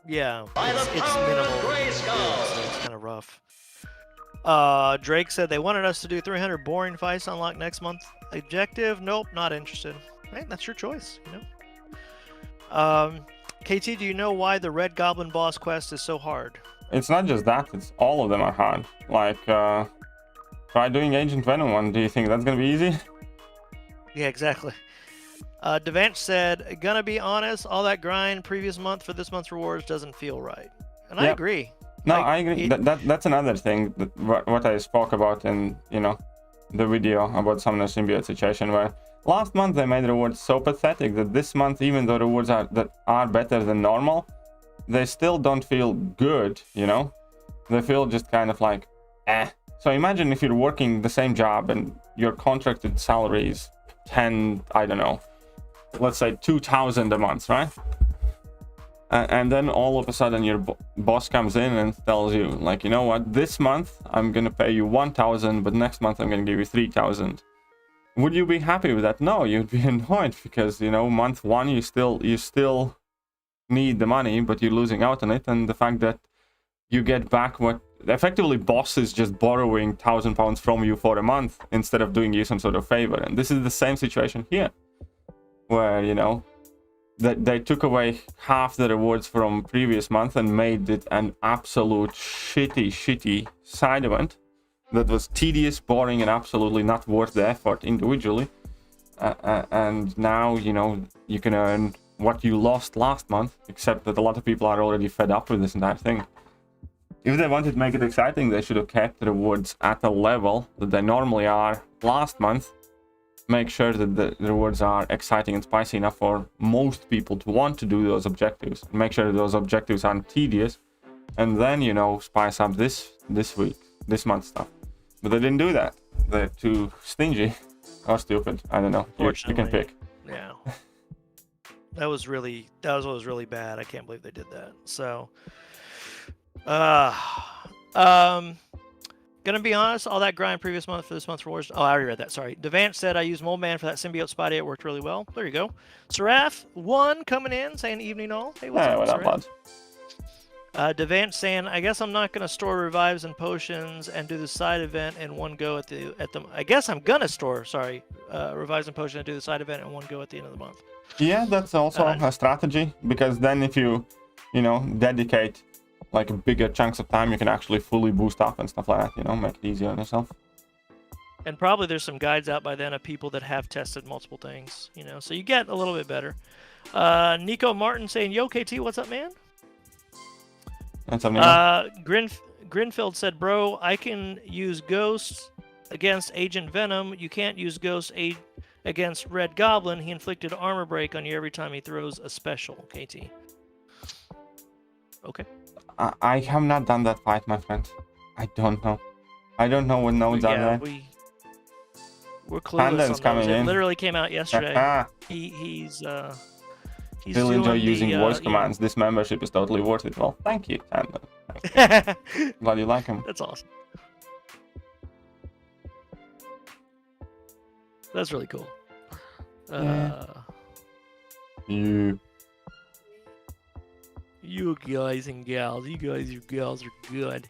Yeah, it's minimal. It's kind of rough. Drake said they wanted us to do 300 boring fights unlocked next month. Objective? Nope, not interested. Hey, that's your choice, KT, do you know why the Red Goblin boss quest is so hard?
It's not just that, it's all of them are hard. Try doing Agent Venom one. Do you think that's gonna be easy?
Yeah, exactly. Devanch said, gonna be honest, all that grind previous month for this month's rewards doesn't feel right. And I agree.
No, I agree. That's another thing, what I spoke about in, the video about Summoner Symbiote situation where last month they made rewards so pathetic that this month, even though rewards are better than normal, they still don't feel good, you know? They feel just kind of like, eh. So imagine if you're working the same job and your contracted salary is 10, I don't know, let's say 2,000 a month, right? And then all of a sudden your boss comes in and tells you, like, you know what, this month I'm gonna pay you 1,000, but next month I'm gonna give you 3,000. Would you be happy with that? No, you'd be annoyed because, you know, month one you still need the money, but you're losing out on it. And the fact that you get back what effectively boss is just borrowing £1,000 from you for a month instead of doing you some sort of favor. And this is the same situation here, where, you know, that they took away half the rewards from previous month and made it an absolute shitty side event that was tedious, boring, and absolutely not worth the effort individually. And now, you know, you can earn what you lost last month, except that a lot of people are already fed up with this entire thing. If they wanted to make it exciting, they should have kept the rewards at the level that they normally are last month. Make sure that the rewards are exciting and spicy enough for most people to want to do those objectives. Make sure that those objectives aren't tedious, and then, you know, spice up this month's stuff. But they didn't do that. They're too stingy or stupid. I don't know. You can pick.
Yeah. That was what was really bad. I can't believe they did that. So, gonna be honest, all that grind previous month for this month's rewards. Oh, I already read that. Sorry. Devanch said I used Mole Man for that symbiote spotty. It worked really well. There you go. Seraph 1 coming in saying evening all. Hey, what's up,
bud?
Devanch saying, I guess I'm not gonna store revives and potions and do the side event in one go at the. I guess I'm gonna store revives and potions and do the side event in one go at the end of the month. Yeah,
that's also a strategy, because then if you know, dedicate like bigger chunks of time, you can actually fully boost up and stuff like that, you know, make it easier on yourself.
And probably there's some guides out by then of people that have tested multiple things, you know, so you get a little bit better. Nico Martin saying, yo, KT, what's up, man?
What's up, Nico?
Grinfield said, bro, I can use Ghosts against Agent Venom. You can't use Ghosts against Red Goblin. He inflicted armor break on you every time he throws a special, KT. Okay.
I have not done that fight, my friend. I don't know. I don't know what nodes are there.
We're clueless on those. It literally came out yesterday. He's
still enjoy using voice commands. This membership is totally worth it. Well, thank you, Tanda. Glad you like him.
That's awesome. That's really cool. You guys and gals, you gals are good.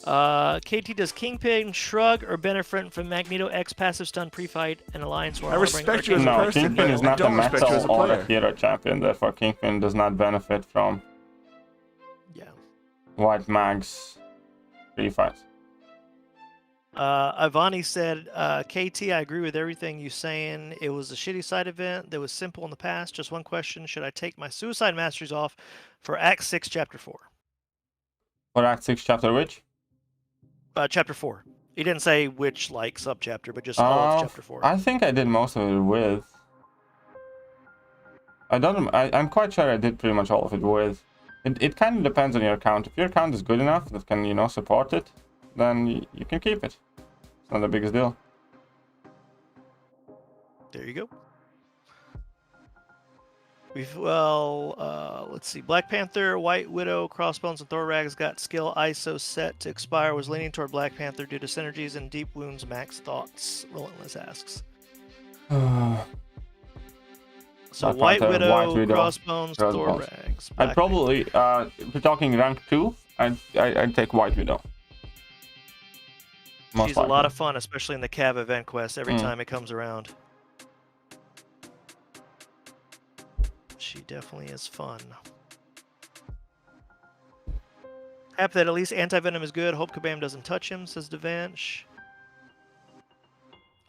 KT, does Kingpin shrug or benefit from Magneto X passive stun pre-fight and alliance war?
I respect you as a
no,
person.
Kingpin is not a metal or a hero champion, therefore Kingpin does not benefit from White Mag's pre-fights.
Ivani said, KT, I agree with everything you're saying. It was a shitty side event that was simple in the past. Just one question. Should I take my Suicide Masteries off for Act 6, Chapter 4?
For Act 6, Chapter which?
Chapter 4. He didn't say which, like, sub-chapter, but just all of Chapter 4.
I think I did most of it with. I'm quite sure I did pretty much all of it with. It kind of depends on your account. If your account is good enough that can, you know, support it, then you can keep it. It's not the biggest deal.
There you go. Let's see. Black Panther, White Widow, Crossbones, and Thorax got skill ISO set to expire. Was leaning toward Black Panther due to synergies and deep wounds. Max thoughts? Relentless asks. So White Widow, Crossbones, Thorax.
I'd probably, if we're talking rank 2, I'd take White Widow.
She's a lot of fun, especially in the Cav event quest every time it comes around. She definitely is fun. Happy that at least Anti-Venom is good. Hope Kabam doesn't touch him, says Devanch.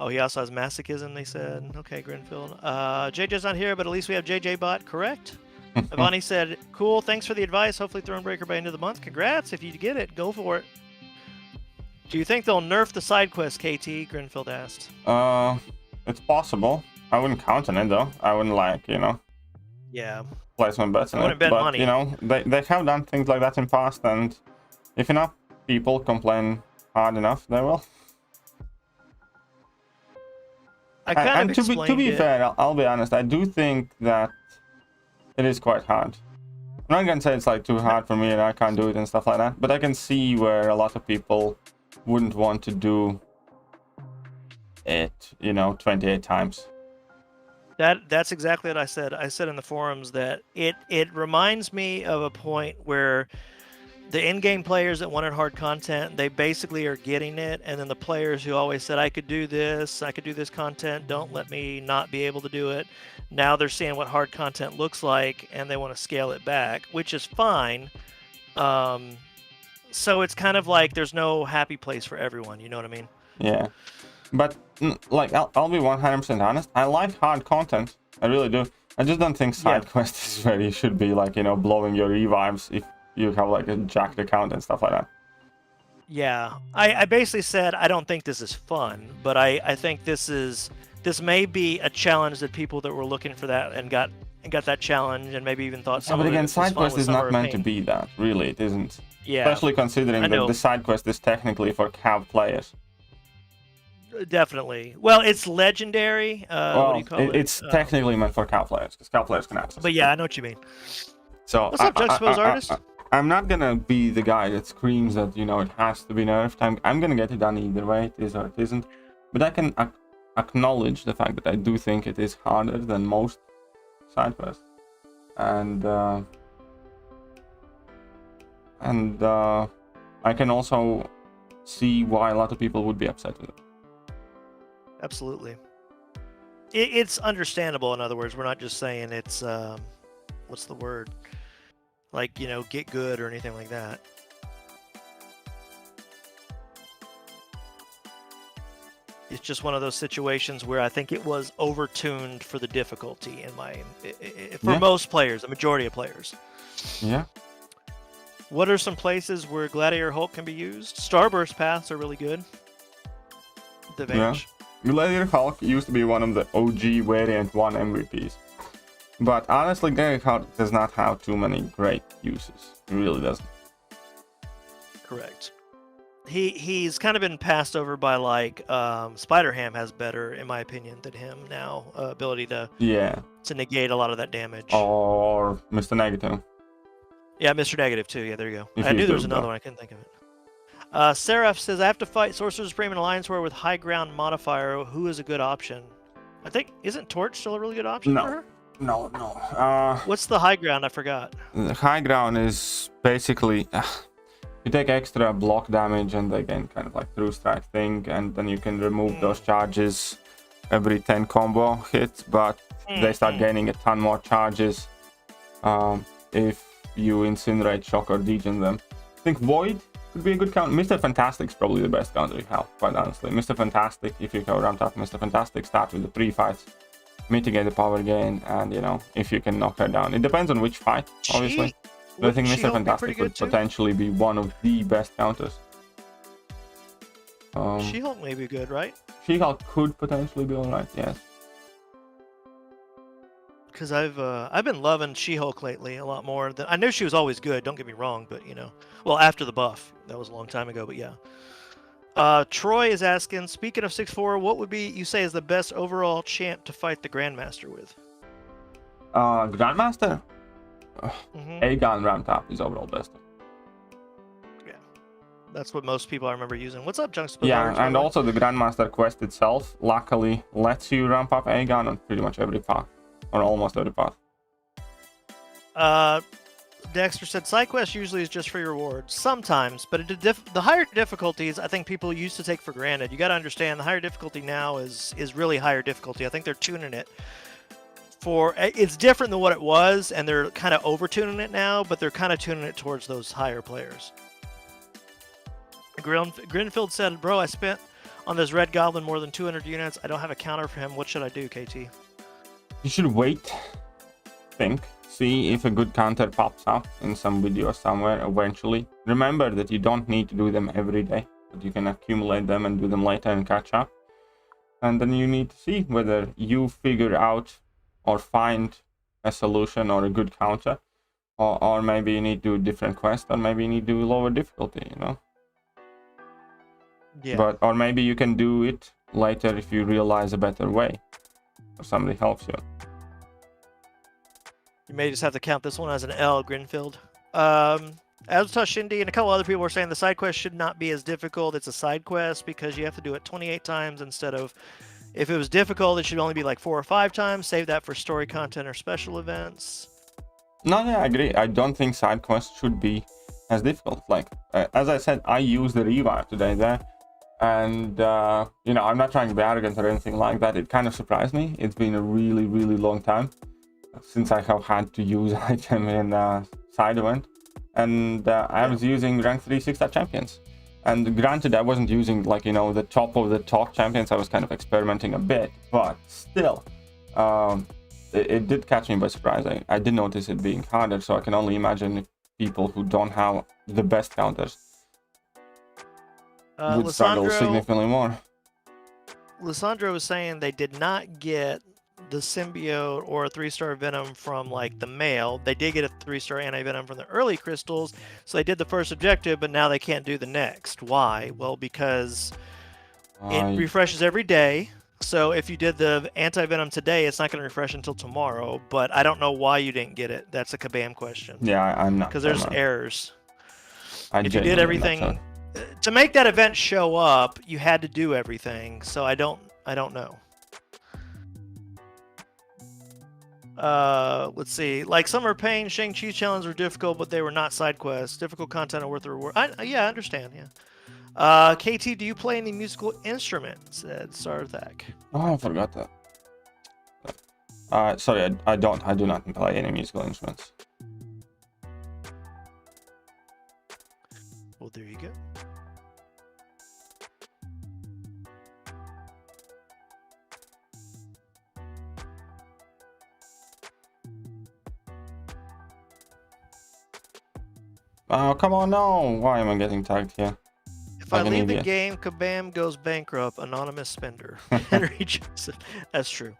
Oh, he also has Masochism, they said. Okay, Grinfield. JJ's not here, but at least we have JJ Bot, correct? Ivani said, cool, thanks for the advice. Hopefully Thronebreaker by end of the month. Congrats. If you get it, go for it. Do you think they'll nerf the side quest, KT? Grinfield asked.
It's possible. I wouldn't count on it though. I wouldn't
Yeah.
place my bets on
I
it.
wouldn't bet
But
money.
they have done things like that in past, and if enough people complain hard enough, they will.
I kind
And
of
to be
explained it.
fair, I'll be honest. I do think that it is quite hard. I'm not gonna say it's like too hard for me and I can't do it and stuff like that, but I can see where a lot of people wouldn't want to do it, 28 times.
That's exactly what I said. I said in the forums that it reminds me of a point where the in-game players that wanted hard content, they basically are getting it, and then the players who always said I could do this content, don't let me not be able to do it. Now they're seeing what hard content looks like, and they want to scale it back, which is fine. So it's kind of like there's no happy place for everyone. You know what I mean?
Yeah, but like I'll be 100% honest. I like hard content. I really do. I just don't think side quests is where you should be like blowing your revives if you have like a jacked account and stuff like that.
Yeah, I basically said I don't think this is fun, but I think this may be a challenge that people that were looking for that and got that challenge and maybe even thought some
but
of
again,
it was
side
fun
quest
with
is
some
not
of
meant
it
to
pain.
be that. Really, it isn't.
Yeah,
Especially considering that the side quest is technically for Cav players.
Definitely. Well, it's legendary. What do you call it?
It's technically meant for Cav players because Cav players can access.
But yeah, I know what you mean.
So
What's up, Juxtaposed Artist?
I'm not gonna be the guy that screams that it has to be nerfed. I'm gonna get it done either way, it is or it isn't. But I can acknowledge the fact that I do think it is harder than most side quests, and I can also see why a lot of people would be upset with it.
Absolutely. It's understandable. In other words, we're not just saying it's what's the word? Like, get good or anything like that. It's just one of those situations where I think it was overtuned for the difficulty for most players, the majority of players.
Yeah.
What are some places where Gladiator Hulk can be used? Starburst paths are really good. The Venge.
Yeah. Gladiator Hulk used to be one of the OG Variant 1 MVPs. But honestly, Gladiator Hulk does not have too many great uses. It really doesn't.
Correct. He's kind of been passed over by like Spider-Ham has better, in my opinion, than him now. Ability to negate a lot of that damage.
Or Mr. Negative.
Yeah, Mr. Negative too. Yeah, there you go. I knew there was another one. I couldn't think of it. Seraph says, I have to fight Sorcerer Supreme in Alliance War with high ground modifier. Who is a good option? I think, isn't Torch still a really good option for her?
No.
What's the high ground? I forgot.
The high ground is basically you take extra block damage and again kind of like true strike thing, and then you can remove those charges every 10 combo hits, but they start gaining a ton more charges if you incinerate, shock, or degen them. I think Void could be a good counter. Mr. Fantastic's probably the best counter you have, quite honestly. Mr. Fantastic, if you go around top Mr. Fantastic, start with the pre-fights, mitigate the power gain, and if you can knock her down. It depends on which fight, obviously. But I think Mr. Fantastic could potentially be one of the best counters.
She-Hulk may be good, right?
She-Hulk could potentially be alright, yes.
Because I've been loving She-Hulk lately a lot more. I knew she was always good, don't get me wrong, but well, after the buff. That was a long time ago, but yeah. Troy is asking, speaking of 6'4", what would be, you say, is the best overall champ to fight the Grandmaster with?
Grandmaster? Aegon Round Top is overall best.
Yeah. That's what most people I remember using. What's up, Junks?
Yeah, and also the Grandmaster quest itself, luckily, lets you ramp up Aegon on pretty much every path. Or almost every path.
Dexter said, side quest usually is just for your rewards. Sometimes, but the higher difficulties, I think people used to take for granted. You got to understand, the higher difficulty now is really higher difficulty. I think they're tuning it for... It's different than what it was, and they're kind of over-tuning it now, but they're kind of tuning it towards those higher players. Grinfield said, bro, I spent on this Red Goblin more than 200 units. I don't have a counter for him. What should I do, KT?
You should wait, see if a good counter pops up in some video somewhere eventually. Remember that you don't need to do them every day. but you can accumulate them and do them later and catch up. And then you need to see whether you figure out or find a solution or a good counter, or maybe you need to do a different quest, or maybe you need to do lower difficulty, you know.
Yeah.
Or maybe you can do it later if you realize a better way, or somebody helps you.
You may just have to count this one as an L, Grinfield. Shindy and a couple other people were saying the side quest should not be as difficult. It's a side quest because you have to do it 28 times instead of, if it was difficult, it should only be like 4 or 5 times. Save that for story content or special events.
No, yeah, I agree. I don't think side quests should be as difficult. Like, as I said, I used the revive today there. And, you know, I'm not trying to be arrogant or anything like that. It kind of surprised me. It's been a really, really long time since I have had to use item in side event. And I was using rank 3 6-star champions. And granted, I wasn't using, like, you know, the top of the top champions. I was kind of experimenting a bit. But still, it did catch me by surprise. I did notice it being harder. So I can only imagine if people who don't have the best counters would struggle significantly more.
Lissandro was saying they did not get the symbiote or a 3-star Venom from like the male. They did get a 3-star anti-Venom from the early crystals, so they did the first objective, but now they can't do the next. Why? Well, because it refreshes every day. So if you did the anti-Venom today, it's not going to refresh until tomorrow, but I don't know why you didn't get it. That's a Kabam question.
Yeah, I'm not.
Because there's errors.
If
you did everything to make that event show up, you had to do everything. So I don't know. Let's see. Like Summer Pain, Shang-Chi challenges were difficult, but they were not side quests. Difficult content are worth the reward. Yeah, I understand. Yeah. KT, do you play any musical instrument? Said Sarthak.
Oh, I forgot that. Sorry, I do not play any musical instruments.
Well, there you go.
Oh, come on, no! Why am I getting tagged here?
If I leave the game, Kabam goes bankrupt. Anonymous spender. Henry Joseph. That's true.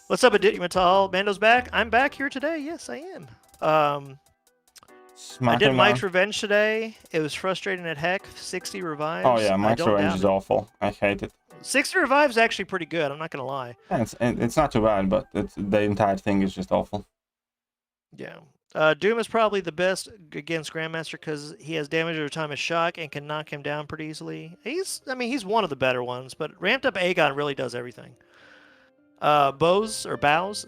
What's up, Aditya Matal? Mando's back. I'm back here today. Yes, I am. I did Mike's Revenge today. It was frustrating at heck. 60 revives.
Oh yeah, Mike's Revenge is awful. I hate it.
60 revives is actually pretty good. I'm not gonna lie.
Yeah, it's not too bad, but the entire thing is just awful.
Yeah. Doom is probably the best against Grandmaster because he has damage over time of shock and can knock him down pretty easily. He's one of the better ones, but ramped up Aegon really does everything. Bows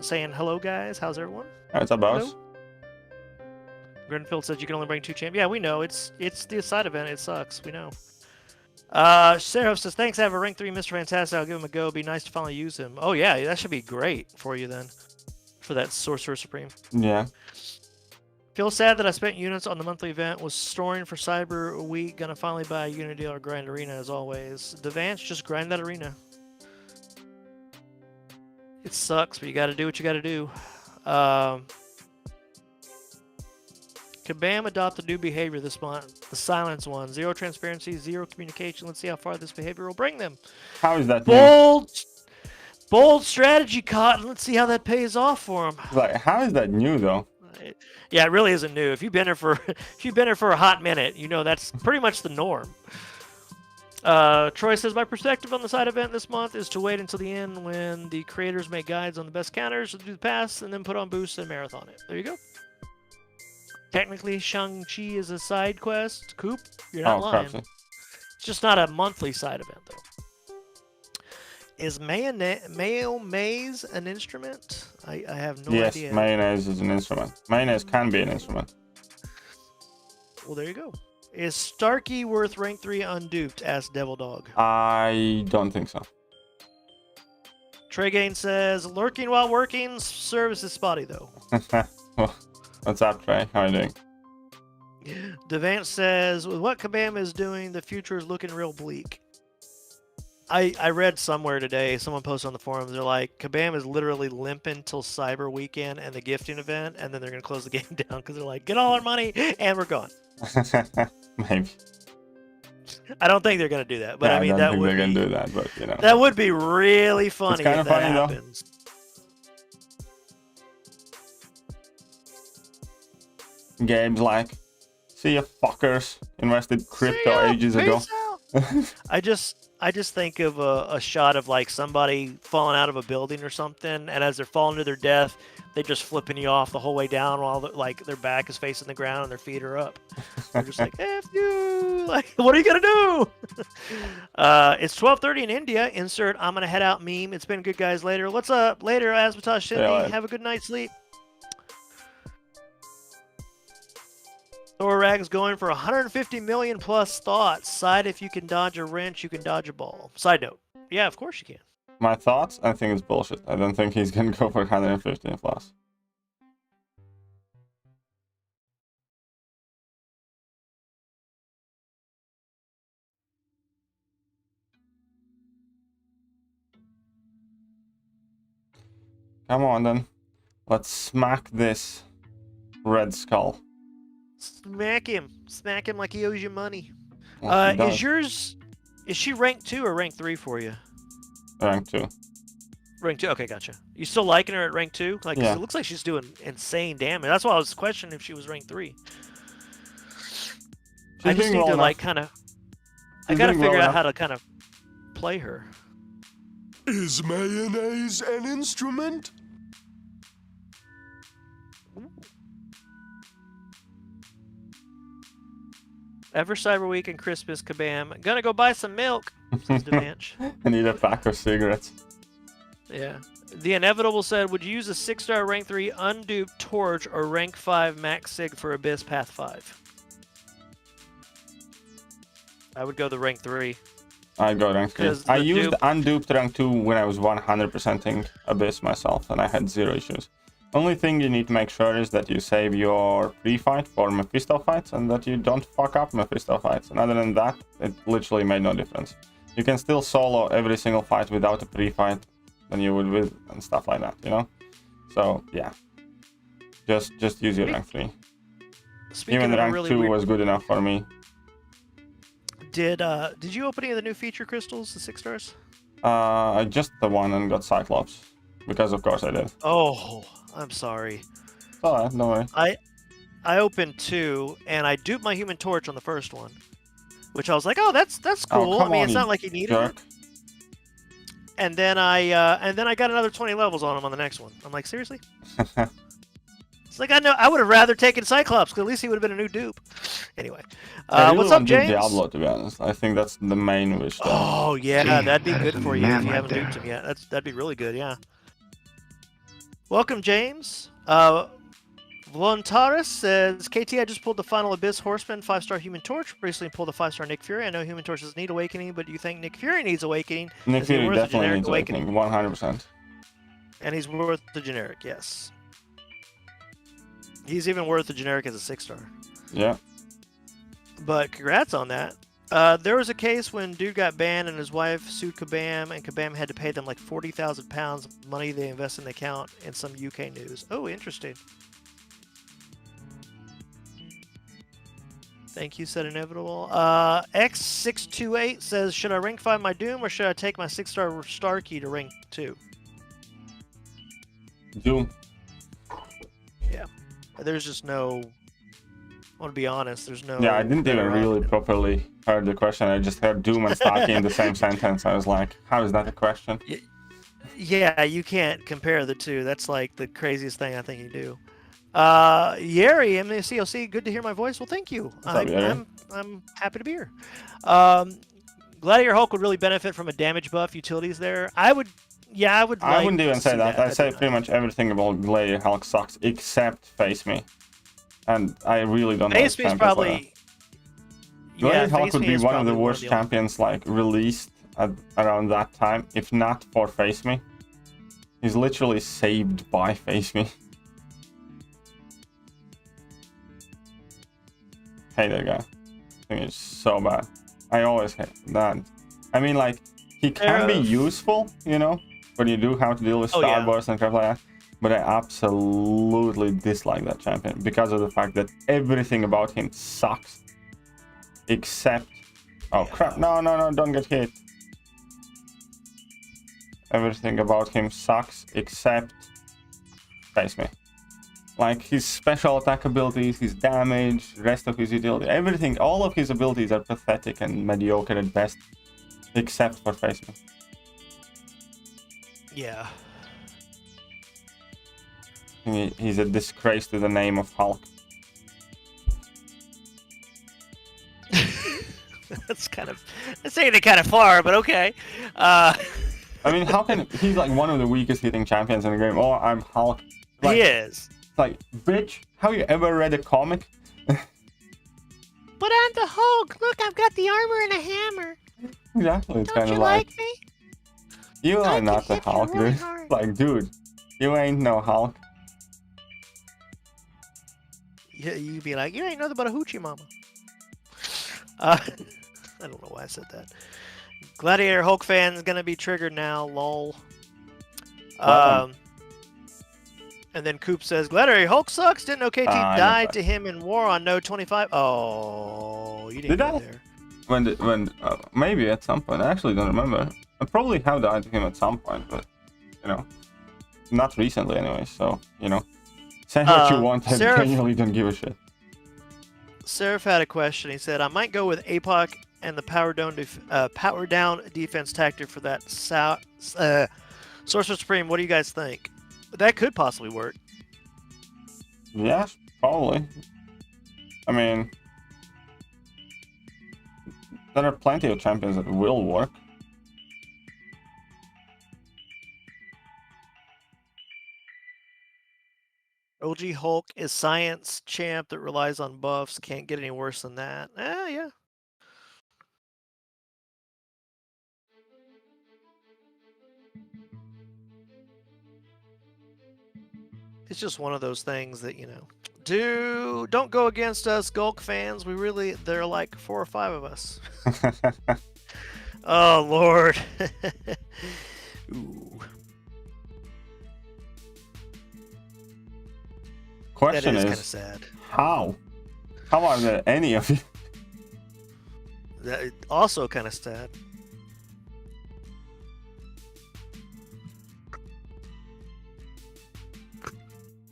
saying hello guys. How's everyone?
It's a Bows.
Grenfield says you can only bring 2 champions. Yeah, we know. It's the side event. It sucks. We know. Sarah says thanks. I have a rank 3 Mr. Fantastic. I'll give him a go. It'd be nice to finally use him. Oh yeah, that should be great for you then. For that Sorcerer Supreme.
Yeah.
Feel sad that I spent units on the monthly event. Was storing for Cyber Week. Gonna finally buy a unit deal or grind arena as always. Devance, just grind that arena. It sucks, but you gotta do what you gotta do. Kabam adopted new behavior this month. The silence one. 0 transparency, 0 communication. Let's see how far this behavior will bring them.
How is that?
Bold strategy, Cotton. Let's see how that pays off for him.
Like, how is that new though?
Yeah, it really isn't new. If you've been here for a hot minute, you know that's pretty much the norm. Troy says my perspective on the side event this month is to wait until the end when the creators make guides on the best counters to do the pass and then put on boosts and marathon it. There you go. Technically, Shang-Chi is a side quest. Coop, you're not lying.
Crap.
It's just not a monthly side event though. Is mayonnaise an instrument? I have no idea.
Yes, mayonnaise is an instrument. Mayonnaise can be an instrument.
Well, there you go. Is Starkey worth rank 3 unduped? Asked Devil Dog.
I don't think so.
Tregain says, lurking while working, service is spotty though.
What's up, Trey? How are you doing?
Devance says, with what Kabam is doing, the future is looking real bleak. I read somewhere today, someone posted on the forums, they're like, Kabam is literally limping till Cyber Weekend and the gifting event, and then they're going to close the game down because they're like, get all our money, and we're gone.
Maybe.
I don't think they're gonna do that, but
Yeah,
I mean
don't
that
think
would
they're
be
gonna do that, but you know.
that would be really funny
kinda
if that
funny, though.
happens.
Gabe's like, see ya fuckers, invested crypto ages ago.
I just think of a shot of like somebody falling out of a building or something, and as they're falling to their death, they're just flipping you off the whole way down while like their back is facing the ground and their feet are up. They're just like, F you! Like, what are you gonna do? It's 12:30 in India. Insert I'm gonna head out meme. It's been good, guys. Later. What's up? Later, Asmatosh Cindy.
Yeah,
have a good night's sleep. Thor Rag's going for 150 million plus thoughts. Side, if you can dodge a wrench, you can dodge a ball. Side note. Yeah, of course you can.
My thoughts? I think it's bullshit. I don't think he's gonna go for 150 plus. Come on then. Let's smack this Red Skull.
Smack him. Smack him like he owes you money.
Well, he does.
Is she rank 2 or rank 3 for you?
Rank 2.
Rank 2, okay, gotcha. You still liking her at rank 2? Like, 'cause
Yeah.
it looks like she's doing insane damage. That's why I was questioning if she was rank 3. I just need to, like, kind of... I gotta figure out how to kind of play her.
Is mayonnaise an instrument?
Ever Cyber Week and Christmas, kabam. Gonna go buy some milk, says Devanch.
I need a pack of cigarettes.
Yeah. The Inevitable said, would you use a 6-star rank 3 unduped torch or rank 5 max sig for Abyss Path 5? I would go the rank 3.
I go rank 3.
'Cause
I
the
used
dupe-
unduped rank 2 when I was 100%ing Abyss myself, and I had 0 issues. Only thing you need to make sure is that you save your pre-fight for Mephisto fights, and that you don't fuck up Mephisto fights. And other than that, it literally made no difference. You can still solo every single fight without a pre-fight than you would with, and stuff like that, you know? So, yeah. Just use your rank 3.
Speaking
Even
of a
rank
really
2
weird...
was good enough for me.
Did you open any of the new feature crystals, the 6 stars?
I just the one and got Cyclops. Because of course I did.
Oh, I'm sorry.
It's alright, no worry.
I opened 2 and I duped my Human Torch on the first one, which I was like, oh, that's cool.
Oh, come
I mean,
on,
it's
you
not like he needed
jerk.
it. And then I got another 20 levels on him on the next one. I'm like, seriously? It's like I would have rather taken Cyclops because at least he would have been a new dupe. Anyway,
I really
what's up,
want to do
James?
Diablo, to be honest. I think that's the main wish. Though.
Oh yeah,
Damn,
that'd be
that is
good
a
for you if
man
you
right
haven't
there.
duped him yet. That'd be really good. Yeah. Welcome, James. Voluntaris says, KT, I just pulled the final Abyss Horseman 5-star Human Torch. Recently pulled the 5-star Nick Fury. I know Human Torches need awakening, but do you think Nick Fury needs awakening?
Nick
Is he
Fury
worth a
definitely
generic
needs awakening, 100%.
And he's worth the generic, yes. He's even worth the generic as a 6-star.
Yeah.
But congrats on that. There was a case when dude got banned and his wife sued Kabam, and Kabam had to pay them like £40,000 of money they invest in the account in some UK news. Oh, interesting. Thank you, said Inevitable. X628 says, should I rank 5 my Doom or should I take my 6-star star key to rank 2?
Doom.
Yeah. There's just no... I want to be honest, there's no...
Yeah, I didn't even
better
really
option.
properly heard the question. I just heard Doom and Starkey in the same sentence. I was like, how is that a question?
Yeah, you can't compare the two. That's like the craziest thing I think you do. Yeri, MCOC, good to hear my voice. Well, thank you.
What's up, Yeri?
I'm happy to be here. Gladiator Hulk would really benefit from a damage buff. Utilities there. I would
I
like
wouldn't even
to
say
see
that. I
I'd
say
be
pretty much everything about Gladiator Hulk sucks except Face Me. And I really don't know.
Face Me's probably...
Gladiator Hulk
Face
would
Me
be
is
one of the
probably
worst
only-
champions like released at around that time, if not for Face Me. He's literally saved by Face Me. Hate that guy. I think it's so bad. I always hate that. I mean, like, he can be useful, you know, when you do have to deal with
Oh, yeah.
Starburst and crap like that. but I absolutely dislike that champion because of the fact that everything about him sucks. Except... Oh crap, no, don't get hit. Everything about him sucks except... Face me. Like his special attack abilities, his damage, rest of his utility, everything, all of his abilities are pathetic and mediocre at best. Except for Face me.
Yeah.
He's a disgrace to the name of Hulk.
That's taking it kind of far, but okay.
I mean, how can... He's like one of the weakest hitting champions in the game. Oh, I'm Hulk. Like,
he is.
Like, bitch, have you ever read a comic?
But I'm the Hulk. Look, I've got the armor and a hammer.
Exactly, it's kind
Don't
of
you
like...
like me?
You
I
are
can
not the
hit you
Hulk,
really
dude.
hard.
Like, dude, you ain't no Hulk.
Yeah, you'd be like, you ain't nothing but a hoochie mama. I don't know why I said that. Gladiator Hulk fan is gonna be triggered now, lol. And then Coop says, Gladiator Hulk sucks. Didn't know KT died to him in War on Node 25. Oh, you didn't go there.
When maybe at some point. I actually don't remember. I probably have died to him at some point, but you know, not recently anyway. So you know, say what you want. I genuinely don't give a shit.
Seraph had a question. He said, I might go with APOC and the power down defense tactic for that Sorcerer Supreme. What do you guys think? That could possibly work.
Yeah, probably. I mean, there are plenty of champions that will work.
OG Hulk is science champ that relies on buffs. Can't get any worse than that. Yeah. It's just one of those things that, you know, don't go against us Gulk fans. There are like 4 or 5 of us. Oh, Lord. Ooh.
Question
that is kind of
is,
sad.
How are there any of you?
That also kind of sad.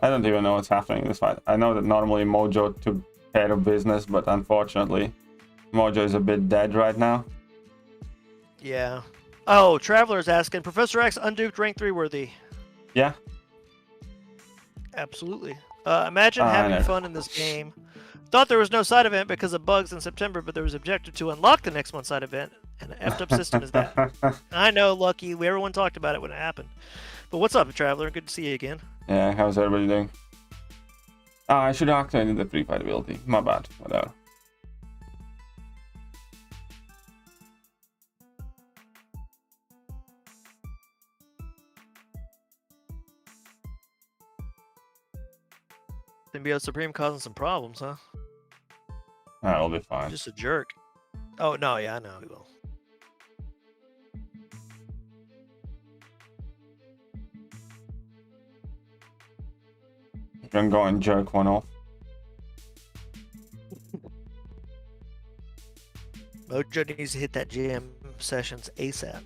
I don't even know what's happening in this fight. I know that normally Mojo took care of business, but unfortunately, Mojo is a bit dead right now.
Yeah. Oh, Traveler's asking, Professor X unduped rank 3 worthy.
Yeah.
Absolutely. Imagine having fun in this game. Thought there was no side event because of bugs in September, but there was objective to unlock the next month's side event, and an effed up system is that. I know, Lucky. Everyone talked about it when it happened. But what's up, Traveler? Good to see you again.
Yeah, how's everybody doing? I should have activated the pre-fight ability. My bad. Whatever.
Symbiote Supreme causing some problems, huh?
That'll be fine.
Just a jerk. Oh, no, yeah, I know he will.
You can go and jerk one off.
Mojo needs to hit that jam sessions ASAP.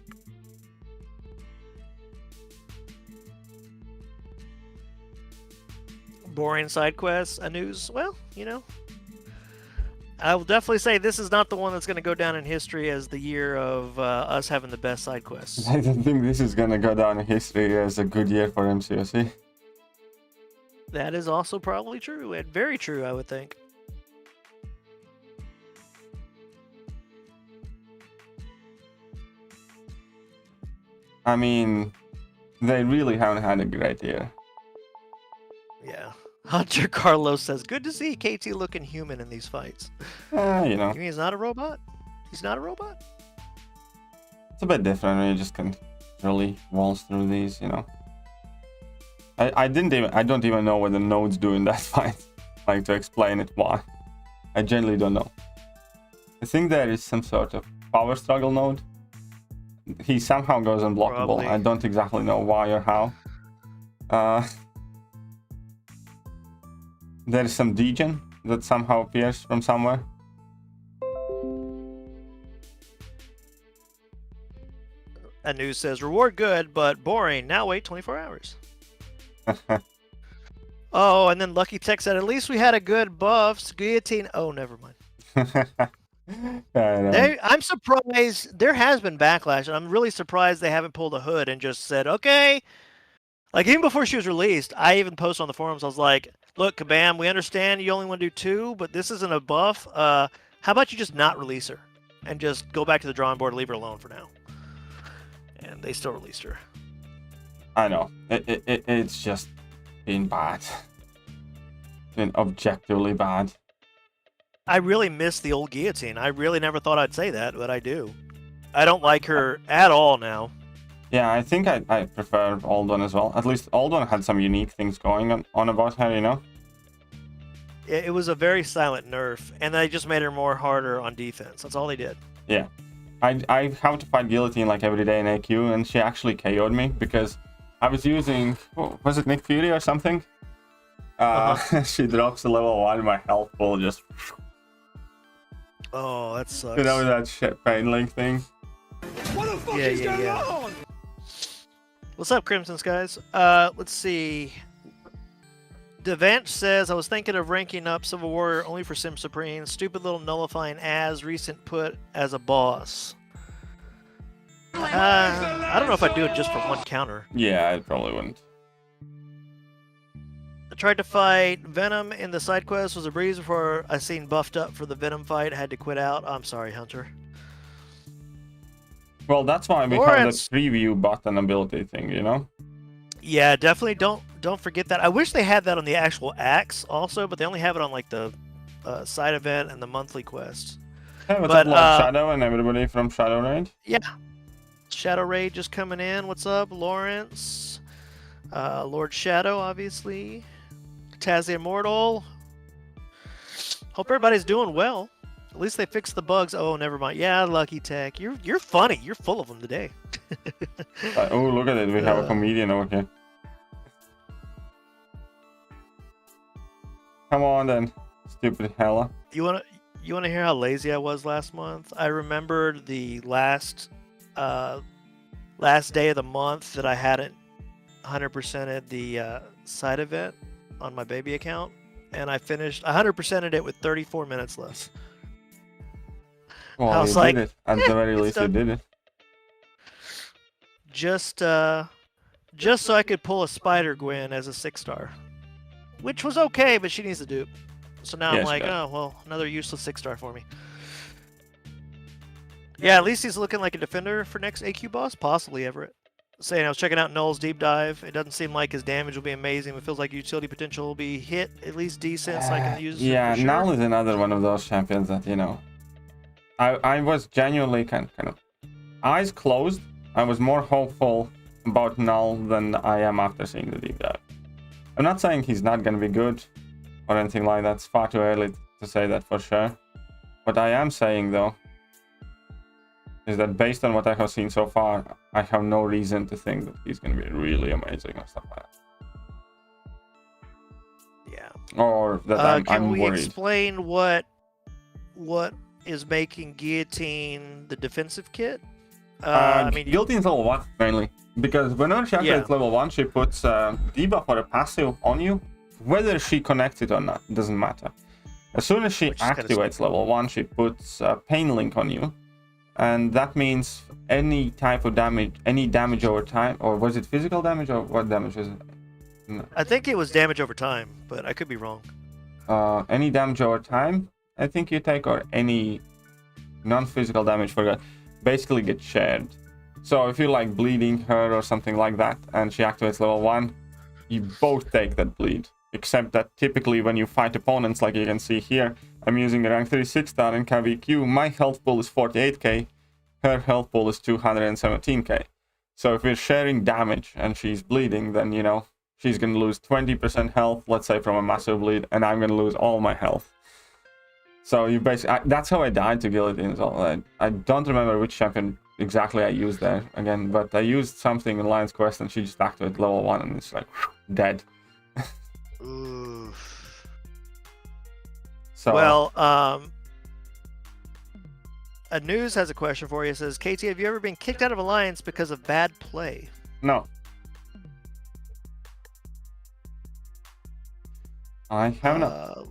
Boring side quests, news. Well, you know, I will definitely say this is not the one that's going to go down in history as the year of us having the best side quests.
I don't think this is going to go down in history as a good year for MCOC.
That is also probably true, and very true, I would think.
I mean, they really haven't had a great year.
Yeah. Hunter Carlos says, good to see KT looking human in these fights.
You know.
You mean he's not a robot? He's not a robot?
It's a bit different when you just can really waltz through these, you know. I don't even know what the nodes do in that fight. Like, to explain it why. I genuinely don't know. I think there is some sort of power struggle node. He somehow goes unblockable.
Probably.
I don't exactly know why or how. There is some degen that somehow appears from somewhere.
A news says, reward good, but boring. Now wait 24 hours. Oh, and then Lucky Tech said, at least we had a good buffs. Guillotine. Oh, never mind. I'm surprised. There has been backlash, and I'm really surprised they haven't pulled a hood and just said, okay. Like, even before she was released, I even posted on the forums, I was like, look, Kabam, we understand you only want to do 2, but this isn't a buff. How about you just not release her and just go back to the drawing board and leave her alone for now? And they still released her.
I know. It's just been bad. Been objectively bad.
I really miss the old guillotine. I really never thought I'd say that, but I do. I don't like her at all now.
Yeah, I think I prefer old one as well. At least old one had some unique things going on about her, you know?
It was a very silent nerf, and they just made her more harder on defense. That's all they did.
Yeah. I have to fight Guillotine like every day in AQ, and she actually KO'd me because I was using, was it Nick Fury or something? She drops a level 1, my health full just...
Oh, that sucks.
You know that shit pain link thing?
What the fuck is going on?
What's up, Crimson Skies? Let's see. Devant says, I was thinking of ranking up Civil Warrior only for Sim Supreme. Stupid little nullifying as recent put as a boss. I don't know if I'd do it just for one counter.
Yeah, I probably wouldn't.
I tried to fight Venom in the side quest. Was a breeze before I seen buffed up for the Venom fight. I had to quit out. I'm sorry, Hunter.
Well, that's why we have the preview button ability thing, you know?
Yeah, definitely don't forget that. I wish they had that on the actual axe also, but they only have it on like the side event and the monthly quest.
Hey, what's up, Lord Shadow and everybody from Shadow Raid?
Yeah. Shadow Raid just coming in. What's up, Lawrence? Lord Shadow, obviously. Taz the Immortal. Hope everybody's doing well. At least they fixed the bugs. Oh, never mind. Yeah, Lucky Tech. You're funny. You're full of them today.
Oh, look at it. We have a comedian over here. Come on then, stupid hella.
You wanna hear how lazy I was last month? I remembered the last day of the month that I hadn't 100%ed the side event on my baby account, and I finished 100%ed it with 34 minutes left.
Well,
I was like,
did it. At the very least, you did it.
Just so I could pull a Spider Gwen as a 6-star, which was okay, but she needs a dupe. So now I'm like, oh well, another useless 6-star for me. Yeah, at least he's looking like a defender for next AQ boss, possibly Everett. Saying I was checking out Null's deep dive. It doesn't seem like his damage will be amazing. It feels like utility potential will be hit at least decent, so I can use.
Yeah,
it for
Null
sure.
is another one of those champions that, you know, I was genuinely kind of eyes closed. I was more hopeful about Null than I am after seeing the deep dive. I'm not saying he's not going to be good or anything like that. It's far too early to say that for sure. What I am saying, though, is that based on what I have seen so far, I have no reason to think that he's going to be really amazing or stuff like that.
Yeah.
Or that I'm
Can we
worried.
explain what is making Guillotine the defensive kit? I mean,
Guillotine's level 1, mainly. Because whenever she activates level 1, she puts debuff or a passive on you. Whether she connects it or not, doesn't matter. As soon as she activates level 1, she puts a pain link on you. And that means any type of damage, any damage over time, or was it physical damage, or what damage was it? No.
I think it was damage over time, but I could be wrong.
Any damage over time, I think you take, or any non-physical damage for that, basically gets shared. So if you like bleeding her or something like that, and she activates level 1, you both take that bleed. Except that typically when you fight opponents, like you can see here, I'm using a rank 3 6-star in KVQ, my health pool is 48k, her health pool is 217k. So if we're sharing damage and she's bleeding, then, you know, she's going to lose 20% health, let's say from a massive bleed, and I'm going to lose all my health. So you basically, that's how I died to Guillotine as well. I don't remember which champion exactly I used there again, but I used something in Lion's Quest and she just activated level 1 and it's like, whew, dead.
Oof.
So,
Well, News has a question for you. It says, KT, have you ever been kicked out of Alliance because of bad play?
no. I have not.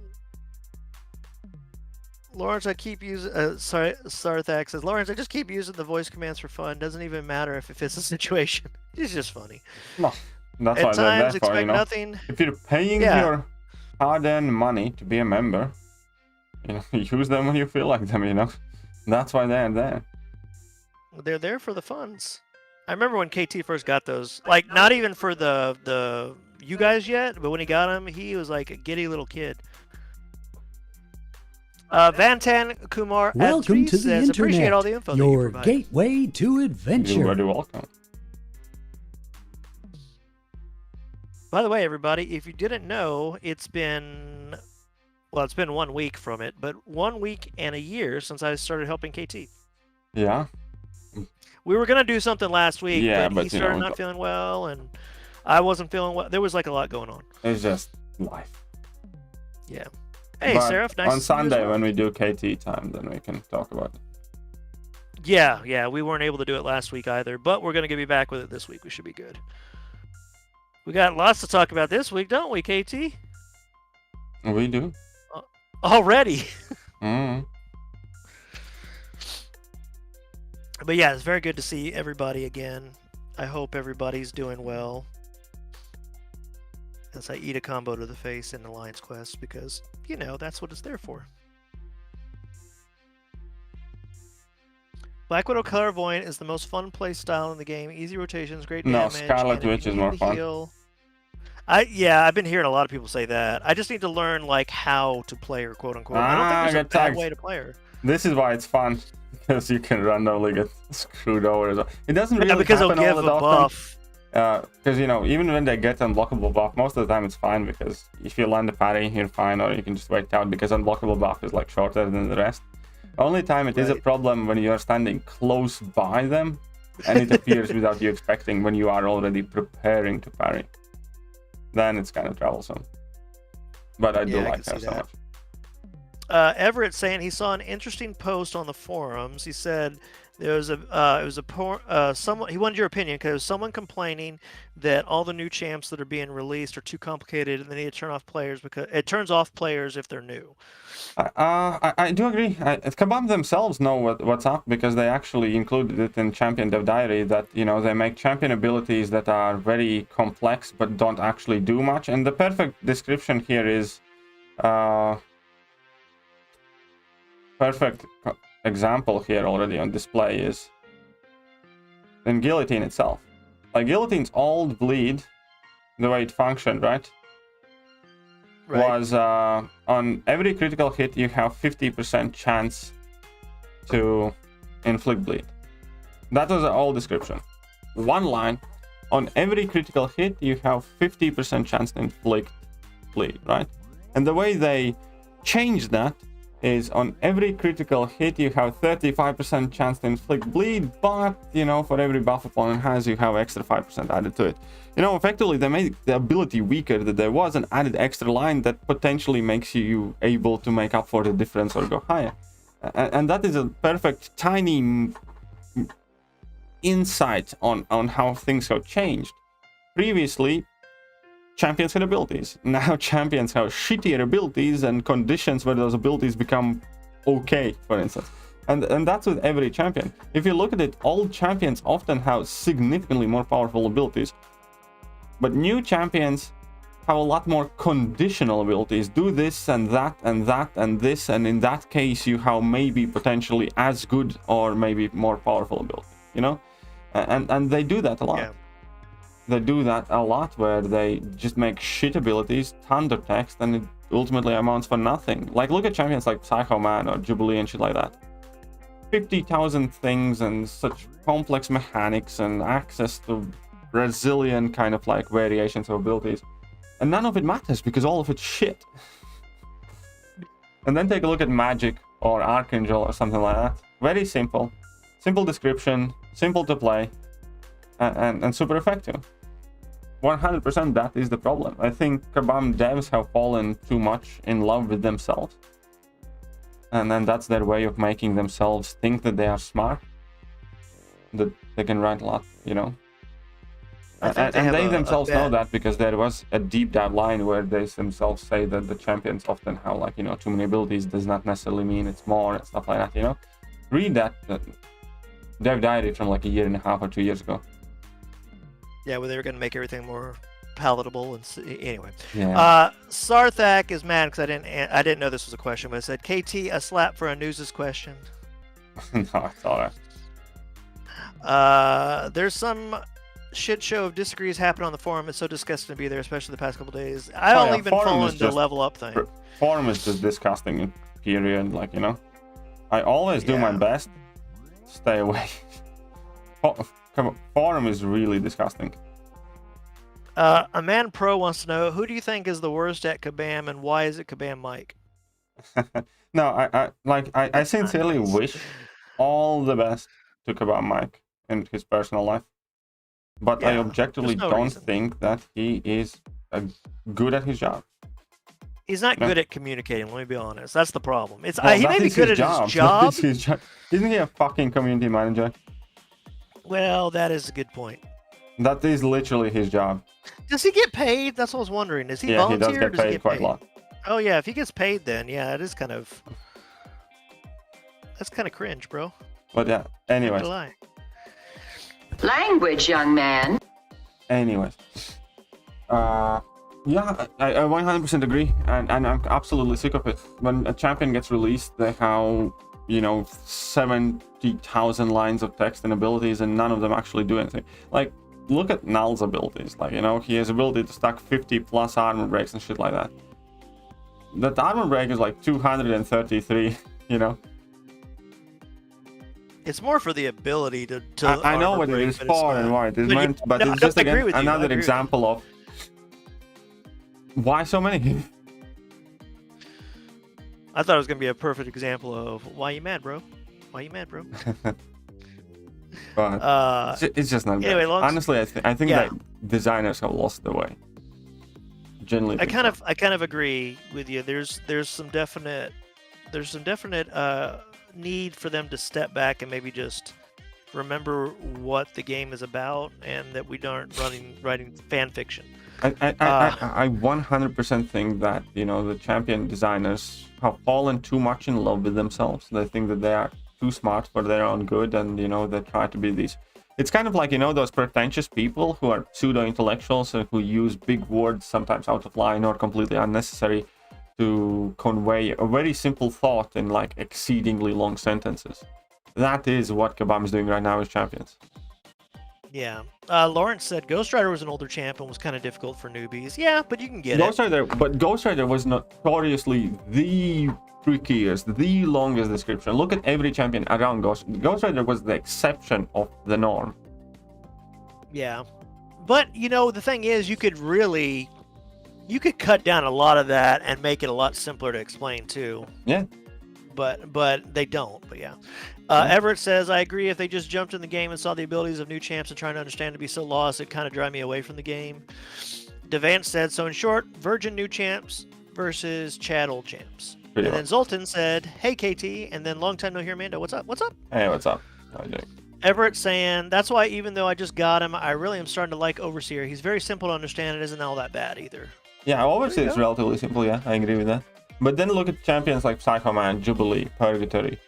Lawrence, I keep using. Sorry, Sarthak says, Lawrence, I just keep using the voice commands for fun. Doesn't even matter if it fits the situation. It's just funny.
No. That's
At
why they're there
times,
for,
expect
you know.
nothing.
If you're paying
Yeah.
your hard-earned money to be a member, you know, use them when you feel like them, you know. That's why they're there.
They're there for the funds. I remember when KT first got those. Like, not even for the you guys yet, but when he got them, he was like a giddy little kid. Vantan Kumar
Welcome
Adri
to the
says, appreciate
internet,
all the info that you
your
provide.
gateway to
You're
adventure.
very welcome.
By the way, everybody, if you didn't know, it's been 1 week from it, but 1 week and a year since I started helping KT.
Yeah.
We were gonna do something last week,
Yeah,
but
but,
he
you
started
know,
not feeling well, and I wasn't feeling well. There was like a lot going on.
It's just life.
Yeah. Hey,
But
Seraph, nice
on
to see you as
Sunday
well.
when we do KT time, then we can talk about it.
Yeah, we weren't able to do it last week either, but we're gonna be back with it this week. We should be good. We got lots to talk about this week, don't we, KT?
We do.
Already.
Mm.
But yeah, it's very good to see everybody again. I hope everybody's doing well. As I eat a combo to the face in Alliance Quest, because, you know, that's what it's there for. Black Widow Clairvoyant is the most fun play style in the game. Easy rotations, great
No,
damage.
Scarlet
and if you
Witch is
need
more
to
fun.
heal- I've been hearing a lot of people say that. I just need to learn, like, how to play her, quote unquote. I don't
I
think there's a
got
bad
tagged.
way to play her.
This is why it's fun, because you can randomly get screwed over as well. It doesn't really
Yeah, because they'll
happen
give
all
a
that often.
buff.
Because, you know, even when they get unblockable buff, most of the time it's fine, because if you land a parry, you're fine, or you can just wait out, because unblockable buff is, like, shorter than the rest. Only time it is a
Right.
problem when you're standing close by them, and it appears without you expecting when you are already preparing to parry. Then it's kind of troublesome. But I do
Yeah, I
like
can
her
see
so
that.
much.
Everett saying he saw an interesting post on the forums. He said there was someone, he wanted your opinion because someone complaining that all the new champs that are being released are too complicated and they need to turn off players because it turns off players if they're new.
I do agree. Kabam themselves know what's up, because they actually included it in Champion Dev Diary, that, you know, they make champion abilities that are very complex but don't actually do much. And the perfect description here is example here already on display is in Guillotine itself. Like, Guillotine's old bleed, the way it functioned, right? Was on every critical hit you have 50% chance to inflict bleed. That was the old description. One line, on every critical hit you have 50% chance to inflict bleed, right? And the way they changed that is on every critical hit you have 35% chance to inflict bleed, but, you know, for every buff opponent has, you have extra 5% added to it. You know, effectively they made the ability weaker, that there was an added extra line that potentially makes you able to make up for the difference or go higher. And that is a perfect tiny insight on how things have changed. Previously, champions had abilities. Now champions have shittier abilities and conditions where those abilities become okay, for instance. And that's with every champion. If you look at it, old champions often have significantly more powerful abilities. But new champions have a lot more conditional abilities. Do this and that and that and this, and in that case you have maybe potentially as good or maybe more powerful ability, you know? And they do that a lot.
Yeah.
They do that a lot, where they just make shit abilities, thunder text, and it ultimately amounts for nothing. Like, look at champions like Psycho Man or Jubilee and shit like that. 50,000 things and such complex mechanics and access to Brazilian kind of like variations of abilities. And none of it matters because all of it's shit. And then take a look at Magic or Archangel or something like that. Very simple. Simple description, simple to play, and super effective. 100% that is the problem. I think Kabam devs have fallen too much in love with themselves. And then that's their way of making themselves think that they are smart, that they can write a lot, you know. And they themselves know that, because there was a deep dive line where they themselves say that the champions often have, like, you know, too many abilities does not necessarily mean it's more and stuff like that, you know. Read that dev diary from like a year and a half or 2 years ago.
Yeah, where they were going to make everything more palatable and anyway.
Yeah.
Sarthak is mad because I didn't know this was a question, but it said KT a slap for a news's question.
No, it's all right.
There's some shit show of disagrees happen on the forum. It's so disgusting to be there, especially the past couple days. I've only been following the level up thing.
Forum is just disgusting, period. Like, you know, I always do my best. Stay away. Forum is really disgusting.
A man pro wants to know, who do you think is the worst at Kabam, and why is it Kabam Mike?
No, I sincerely wish all the best to Kabam Mike in his personal life, but I objectively don't think that he is good at his job.
He's not good at communicating, let me be honest. That's the problem. It's
well,
he may be good at his job.
Isn't he a fucking community manager?
Well, that is a good point.
That is literally his job.
Does he get paid? That's what I was wondering. Is he volunteer?
Yeah, he does get paid quite a lot.
Oh yeah, if he gets paid, then yeah, it is kind of. That's kind of cringe, bro.
But yeah, anyways.
Language, young man.
Anyways. Yeah, I 100% agree, and I'm absolutely sick of it. When a champion gets released, they have, you know, 70,000 lines of text and abilities, and none of them actually do anything. Like, look at Null's abilities. Like, you know, he has ability to stack 50 plus armor breaks and shit like that. That armor break is like 233, you know.
It's more for the ability to
I know what it is for and why it is meant, but it's just again another example of why so many.
I thought it was gonna be a perfect example of why you mad, bro? Why you mad, bro?
But it's just not
anyway,
good. Honestly, I think that designers have lost the way. Generally,
I kind of agree with you. There's some definite need for them to step back and maybe just remember what the game is about, and that we aren't writing fan fiction.
I 100% think that, you know, the champion designers have fallen too much in love with themselves. They think that they are too smart for their own good, and, you know, they try to be these. It's kind of like, you know, those pretentious people who are pseudo-intellectuals and who use big words, sometimes out of line or completely unnecessary, to convey a very simple thought in like exceedingly long sentences. That is what Kabam is doing right now with champions.
Yeah. Lawrence said Ghost Rider was an older champ and was kind of difficult for newbies. Yeah, but you can get
Ghost Rider, but Ghost Rider was notoriously the trickiest, the longest description. Look at every champion around Ghost Rider was the exception of the norm.
Yeah. But, you know, the thing is, you could cut down a lot of that and make it a lot simpler to explain too.
Yeah.
But they don't. But yeah. Everett says, I agree. If they just jumped in the game and saw the abilities of new champs and trying to understand to be so lost, it kind of drive me away from the game. Devance said, so in short, virgin new champs versus Chad old champs. And then Zoltan said, hey KT, and then long time no hear Mando. What's up? What's up?
Hey, what's up? How you doing?
Everett saying, that's why even though I just got him, I really am starting to like Overseer. He's very simple to understand. It isn't all that bad either.
Yeah, Overseer is relatively simple. Yeah, I agree with that. But then look at champions like Psycho Man, Jubilee, Purgatory,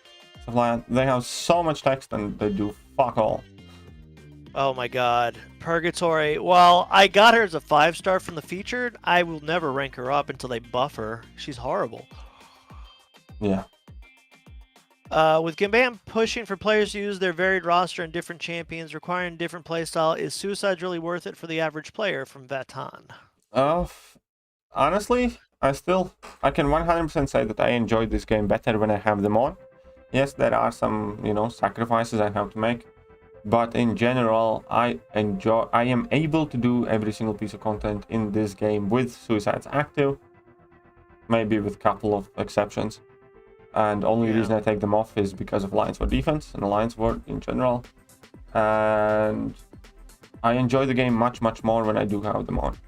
stuff like that. They have so much text and they do fuck all.
Oh my god. Purgatory. Well, I got her as a 5-star from the featured. I will never rank her up until they buff her. She's horrible.
Yeah.
With Gambam pushing for players to use their varied roster and different champions, requiring different playstyle, is Suicides really worth it for the average player? From Vatan.
Honestly, I can 100% say that I enjoyed this game better when I have them on. Yes, there are some, you know, sacrifices I have to make, but in general, I am able to do every single piece of content in this game with Suicides active, maybe with a couple of exceptions. And only reason I take them off is because of Alliance War defense and Alliance War in general. And I enjoy the game much, much more when I do have them on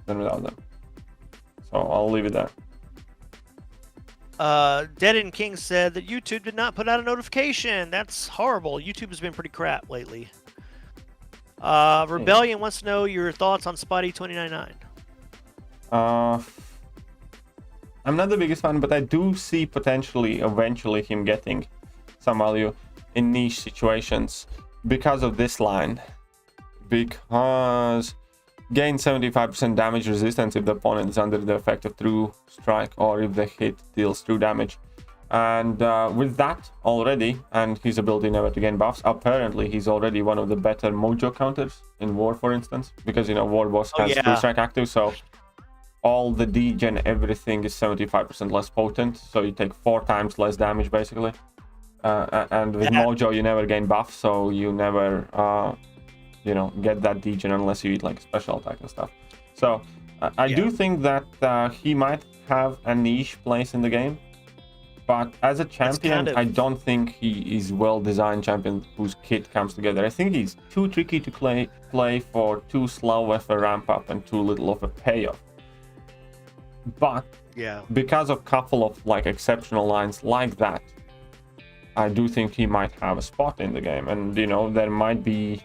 than without them. So I'll leave it there.
Dead and King said that YouTube did not put out a notification. That's horrible. YouTube has been pretty crap lately. Rebellion wants to know your thoughts on Spidey 2099.
I'm not the biggest fan, but I do see potentially eventually him getting some value in niche situations because of this line. Because gain 75% damage resistance if the opponent is under the effect of true strike or if the hit deals true damage. And with that already, and his ability never to gain buffs, apparently he's already one of the better mojo counters in War, for instance, because, you know, War Boss has true strike active, so all the degen, everything is 75% less potent, so you take 4 times less damage basically. And with mojo you never gain buff, so you never you know, get that degen unless you eat like special attack and stuff. So I do think that he might have a niche place in the game, but as a champion, I don't think he is well-designed champion whose kit comes together. I think he's too tricky to play for too slow of a ramp up and too little of a payoff. But because of a couple of like exceptional lines like that, I do think he might have a spot in the game, and you know, there might be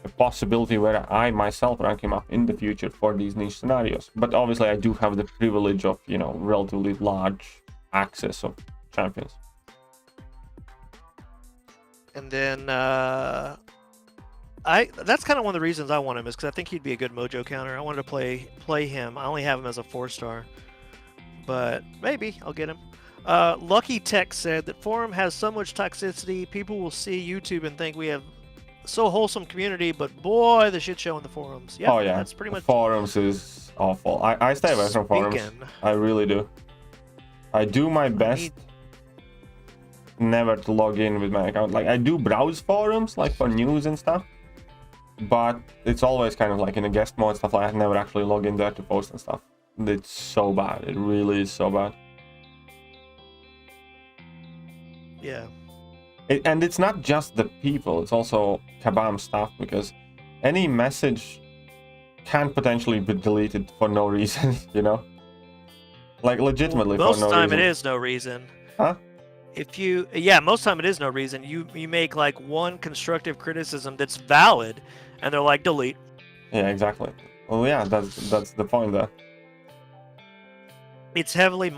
a possibility where I myself rank him up in the future for these niche scenarios. But obviously I do have the privilege of, you know, relatively large access of champions.
And then that's kind of one of the reasons I want him, is because I think he'd be a good mojo counter. I wanted to play him. I only have him as a 4-star, but maybe I'll get him. Lucky Tech said that forum has so much toxicity, people will see YouTube and think we have so wholesome community, but boy, the shit show in the forums. Yep, that's pretty much.
Forums is awful. I stay away from forums. I really do. I do my best never to log in with my account. Like, I do browse forums, like for news and stuff, but it's always kind of like in a guest mode stuff. Like, I never actually log in there to post and stuff. It's so bad. It really is so bad.
Yeah.
And it's not just the people, it's also Kabam stuff, because any message can potentially be deleted for no reason, you know? Like, legitimately for no reason.
Most of the time it is no reason.
Huh?
Most of the time it is no reason. You make like one constructive criticism that's valid, and they're like, delete.
Yeah, exactly. Well, yeah, that's the point there.
It's heavily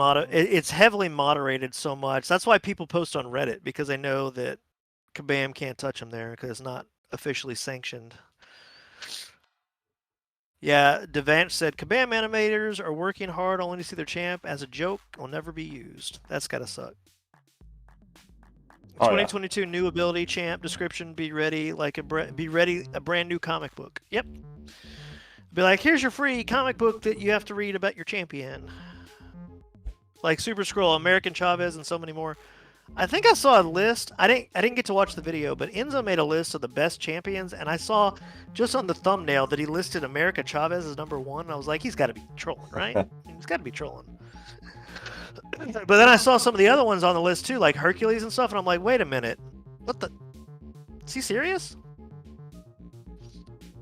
moderated so much. That's why people post on Reddit, because they know that Kabam can't touch them there because it's not officially sanctioned. Yeah, Devanch said Kabam animators are working hard only to see their champ as a joke will never be used. That's gotta suck. 2022 new ability champ description: be ready a brand new comic book. Yep. Be like, here's your free comic book that you have to read about your champion. Like Super Scroll, American Chavez, and so many more. I think I saw a list. I didn't get to watch the video, but Enzo made a list of the best champions, and I saw just on the thumbnail that he listed America Chavez as #1. And I was like, he's got to be trolling, right? He's got to be trolling. But then I saw some of the other ones on the list too, like Hercules and stuff, and I'm like, wait a minute, what the? Is he serious?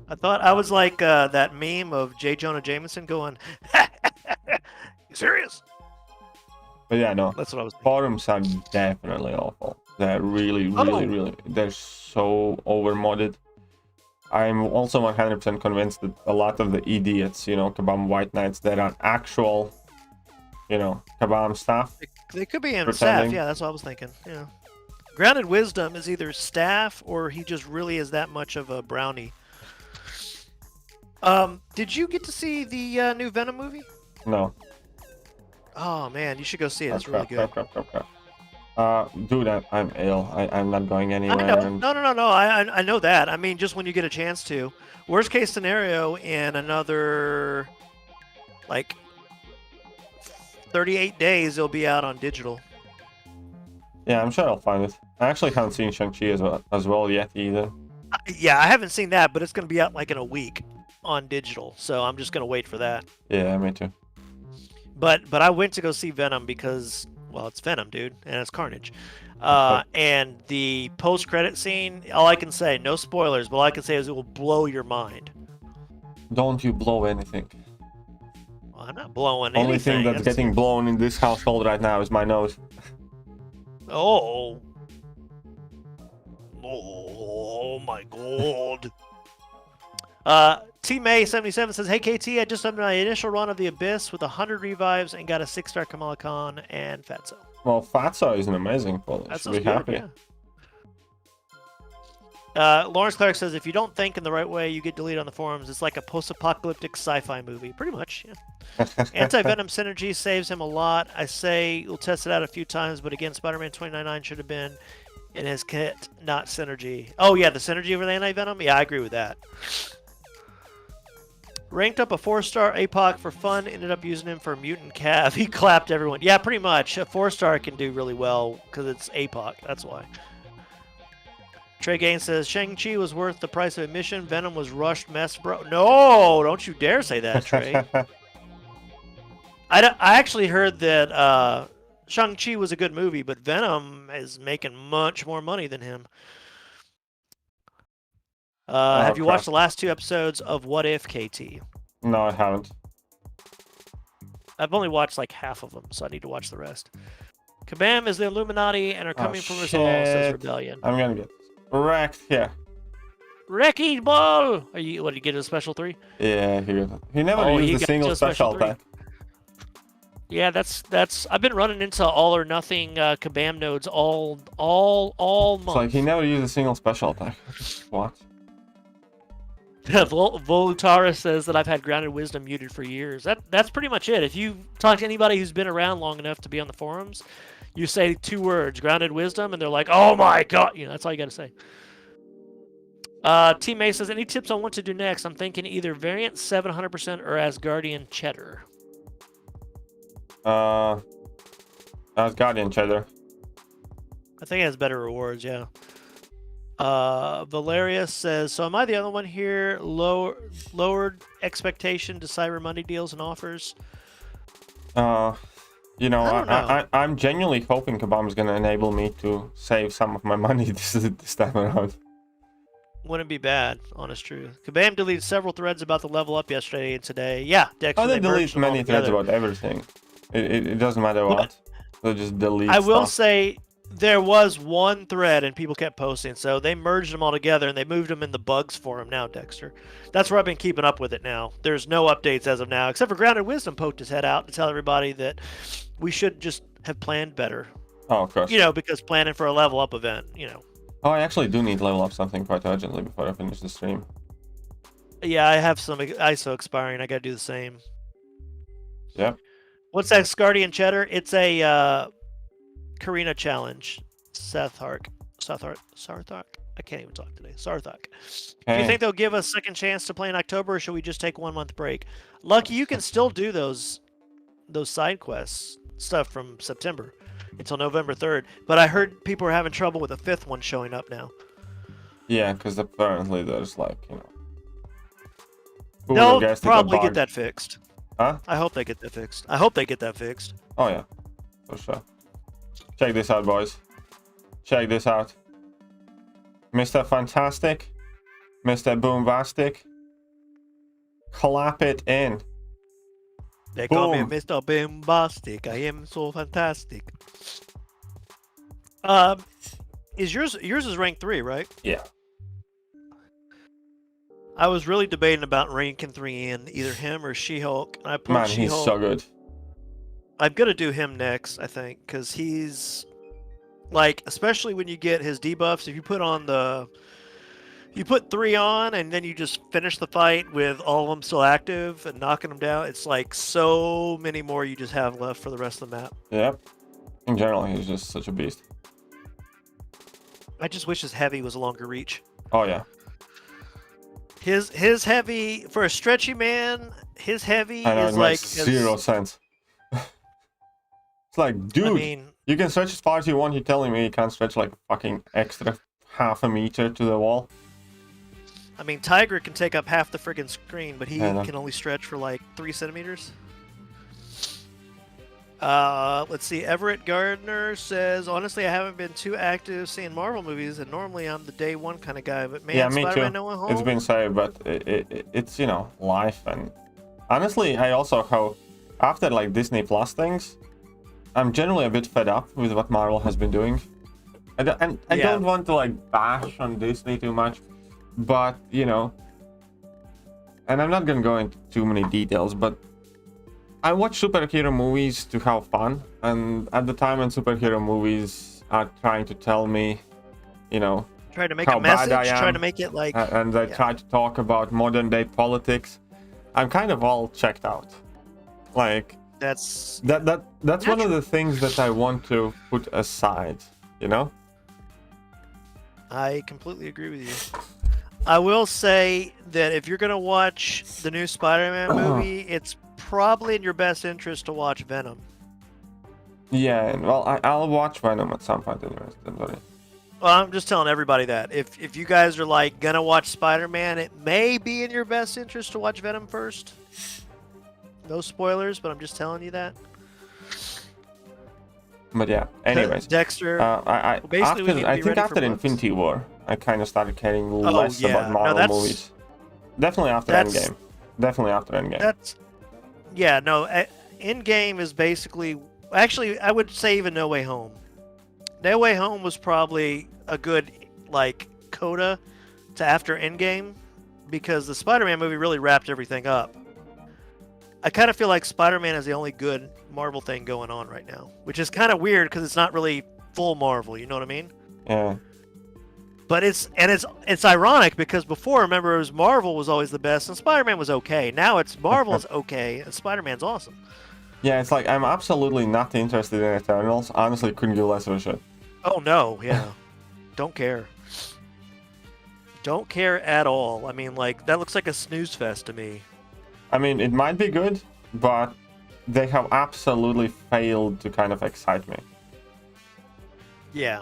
I thought I was like that meme of J. Jonah Jameson going, you serious?
But yeah, no,
that's what I was thinking.
Forums are definitely awful. They're really, they're so over-modded. I'm also 100% convinced that a lot of the idiots, you know, Kabam White Knights, that are actual, you know, Kabam staff.
They could be in staff, yeah, that's what I was thinking. Yeah. Grounded Wisdom is either staff or he just really is that much of a brownie. Did you get to see the new Venom movie?
No.
Oh man, you should go see it. It's really good.
Dude, I'm ill. I'm not going anywhere.
I know. No. I know that. I mean, just when you get a chance to. Worst case scenario, in another like 38 days, it'll be out on digital.
Yeah, I'm sure I'll find it. I actually haven't seen Shang-Chi as well yet either.
Yeah, I haven't seen that, but it's going to be out like in a week on digital, so I'm just going to wait for that.
Yeah, me too.
But I went to go see Venom because, well, it's Venom, dude, and it's Carnage. And the post-credit scene, all I can say, no spoilers, but all I can say is it will blow your mind.
Don't you blow anything.
I'm not blowing
Only
anything.
thing that's getting blown in this household right now is my nose.
Oh. Oh my god. T May 77 says, "Hey KT, I just done my initial run of the Abyss with 100 revives and got a 6-star Kamala Khan and Fatso."
Well, Fatso is an amazing pull.
That's
Should be happy.
Yeah. Lawrence Clark says, "If you don't think in the right way, you get deleted on the forums. It's like a post-apocalyptic sci-fi movie." Pretty much, yeah. Anti-Venom synergy saves him a lot. I say we'll test it out a few times, but again, Spider-Man 2099 should have been in his kit, not synergy. Oh yeah, the synergy over the anti-Venom? Yeah, I agree with that. Ranked up a 4-star APOC for fun, ended up using him for Mutant Cav. He clapped everyone. Yeah, pretty much. A 4-star can do really well because it's APOC. That's why. Trey Gaines says, "Shang-Chi was worth the price of admission. Venom was rushed mess, bro." No, don't you dare say that, Trey. I actually heard that Shang-Chi was a good movie, but Venom is making much more money than him. Have you watched the last 2 episodes of What If, KT?
No, I haven't.
I've only watched like half of them, so I need to watch the rest. Kabam is the Illuminati and are coming from us all, says Rebellion.
I'm gonna get wrecked here.
Wrecking Ball! Are you, what, did you get a special 3?
Yeah, he never used a single special attack.
Yeah, that's. I've been running into all or nothing Kabam nodes all month.
It's like he never used a single special attack. What?
Volutara says that I've had Grounded Wisdom muted for years. That's pretty much it. If you talk to anybody who's been around long enough to be on the forums, you say 2 words, Grounded Wisdom, and they're like, "Oh my god!" You know, that's all you got to say. T May says, "Any tips on what to do next? I'm thinking either Variant 700% or Asgardian Cheddar."
Asgardian Cheddar.
I think it has better rewards, yeah. Valeria says, "So am I the other one here? Lowered expectation to Cyber Monday deals and offers?"
You know, I'm genuinely hoping Kabam is going to enable me to save some of my money this time around.
Wouldn't be bad, honest truth. Kabam deleted several threads about the level up yesterday and today. Yeah, Dexter,
they delete many threads about everything. It doesn't matter what. They'll just delete
I will
stuff.
say there was one thread and people kept posting, so they merged them all together and they moved them in the bugs forum now, Dexter. That's where I've been keeping up with it now. There's no updates as of now, except for Grounded Wisdom poked his head out to tell everybody that we should just have planned better.
Oh, of course.
You know, because planning for a level up event, you know.
Oh, I actually do need to level up something quite urgently before I finish the stream.
Yeah, I have some ISO expiring. I gotta do the same.
Yep.
What's that Asgardian Cheddar? It's a Karina challenge. Sarthak. I can't even talk today. Sarthak. Do you think they'll give us a second chance to play in October, or should we just take 1 month break? Lucky, you can still do those side quests stuff from September until November 3rd. But I heard people are having trouble with the 5th one showing up now.
Yeah, because apparently there's like, you
They'll
know.
probably get that fixed.
Huh?
I hope they get that fixed. I hope they get that fixed.
Oh yeah, for sure. Check this out, boys. Check this out. Mr. Fantastic, Mr. Boombastic. Clap it in.
They call me Mr. Boombastic. I am so fantastic. Is yours is rank 3, right?
Yeah.
I was really debating about ranking 3 in either him or She-Hulk. I pulled
Man,
She-Hulk.
he's so good.
I'm gonna do him next, I think, because he's like, especially when you get his debuffs. If you put 3 on and then you just finish the fight with all of them still active and knocking them down, it's like so many more you just have left for the rest of the map.
Yep. In general, he's just such a beast.
I just wish his heavy was a longer reach.
Oh yeah.
His heavy, for a stretchy man, his heavy
I know,
is
it
like
makes zero sense. It's like, dude,
I mean,
you can stretch as far as you want. You're telling me you can't stretch like a fucking extra half a meter to the wall?
I mean, Tiger can take up half the friggin' screen, but he
I
can only stretch for like 3 centimeters. Let's see. Everett Gardner says, honestly, I haven't been too active seeing Marvel movies, and normally I'm the day one kind of guy. But man,
Yeah, me
Spider-Man
too.
No Way Home.
It's been said, but it's, you know, life. And honestly, I also after like Disney Plus things, I'm generally a bit fed up with what Marvel has been doing. I don't want to like bash on Disney too much, but you know, and I'm not gonna go into too many details, but I watch superhero movies to have fun, and at the time when superhero movies are trying to tell me, you know,
Trying to make
how
a message,
bad I am,
trying to make it like...
and they try to talk about modern day politics, I'm kind of all checked out. Like
That's
one of the things that I want to put aside, you know?
I completely agree with you. I will say that if you're going to watch the new Spider-Man movie, it's probably in your best interest to watch Venom.
Yeah, and well, I'll watch Venom at some point anyways, don't worry.
Well, I'm just telling everybody that. If you guys are like going to watch Spider-Man, it may be in your best interest to watch Venom first. No spoilers, but I'm just telling you that.
But yeah, anyways.
Dexter.
I think after Infinity War, I kind of started caring less about Marvel movies. Definitely after Endgame. Definitely after Endgame.
Endgame is basically... Actually, I would say even No Way Home. No Way Home was probably a good, like, coda to after Endgame, because the Spider-Man movie really wrapped everything up. I kind of feel like Spider-Man is the only good Marvel thing going on right now, which is kind of weird because it's not really full Marvel, you know what I mean?
Yeah.
But it's ironic because before, remember, it was Marvel was always the best and Spider-Man was okay. Now it's Marvel's okay and Spider-Man's awesome.
Yeah, it's like I'm absolutely not interested in Eternals. Honestly, couldn't give less of a shit.
Oh no, yeah. Don't care. Don't care at all. I mean, like, that looks like a snooze fest to me.
I mean, it might be good, but they have absolutely failed to kind of excite me.
Yeah.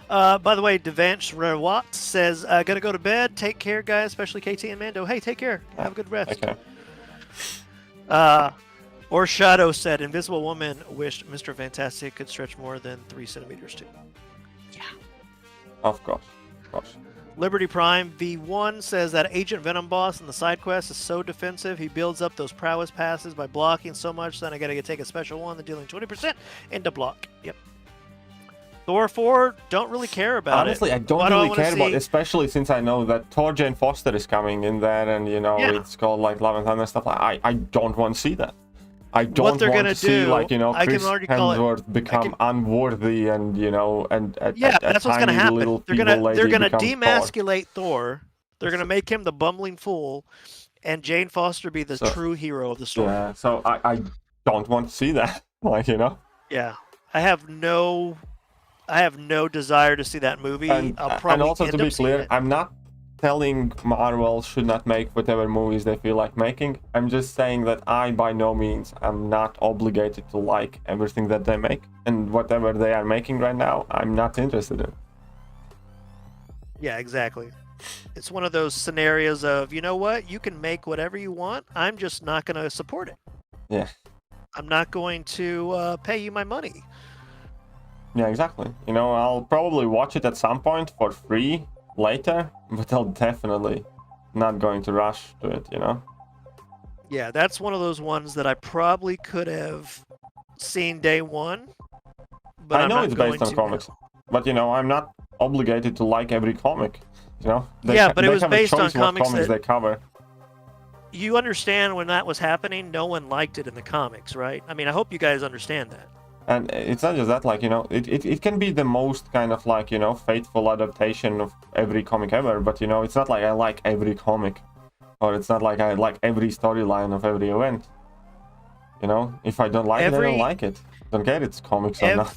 By the way, Devansh Rawat says, gonna go to bed. Take care, guys, especially KT and Mando. Hey, take care. Have a good rest.
Okay.
Or Shadow said, Invisible Woman wished Mr. Fantastic could stretch more than 3 centimeters too. Yeah.
Of course. Of course.
Liberty Prime V1 says that Agent Venom boss in the side quest is so defensive, he builds up those prowess passes by blocking so much, then I gotta take a special one, then dealing 20% into block. Yep. Thor 4, don't really care about
Honestly, I don't really care about it, especially since I know that Thor Jane Foster is coming in there, and you know, it's called like Love and Thunder and stuff. I don't want to see that. I don't want to see, like, you know, Chris Hemsworth become unworthy and, you know, and
that's what's going to happen. They're going to
demasculate
Thor. They're going to make him the bumbling fool, and Jane Foster be the true hero of the story.
Yeah, so I don't want to see that. Like, you know.
Yeah, I have no desire to see that movie.
And also, to be clear, I'm not telling Marvel should not make whatever movies they feel like making. I'm just saying that I, by no means, am not obligated to like everything that they make. And whatever they are making right now, I'm not interested in.
Yeah, exactly. It's one of those scenarios of, you know what, you can make whatever you want. I'm just not going to support it.
Yeah.
I'm not going to pay you my money.
Yeah, exactly. You know, I'll probably watch it at some point for free later, but I'll definitely not going to rush to it, you know?
Yeah, that's one of those ones that I probably could have seen day one, but
I know it's based on comics, but, you know, I'm not obligated to like every comic, you know?
But it was based on comics that
they cover.
You understand when that was happening, no one liked it in the comics, right? I mean, I hope you guys understand that.
And it's not just that, like, you know, it can be the most kind of, like, you know, faithful adaptation of every comic ever, but, you know, it's not like I like every comic, or it's not like I like every storyline of every event. You know, if I don't like it, I don't like it. Don't care it's comics or not.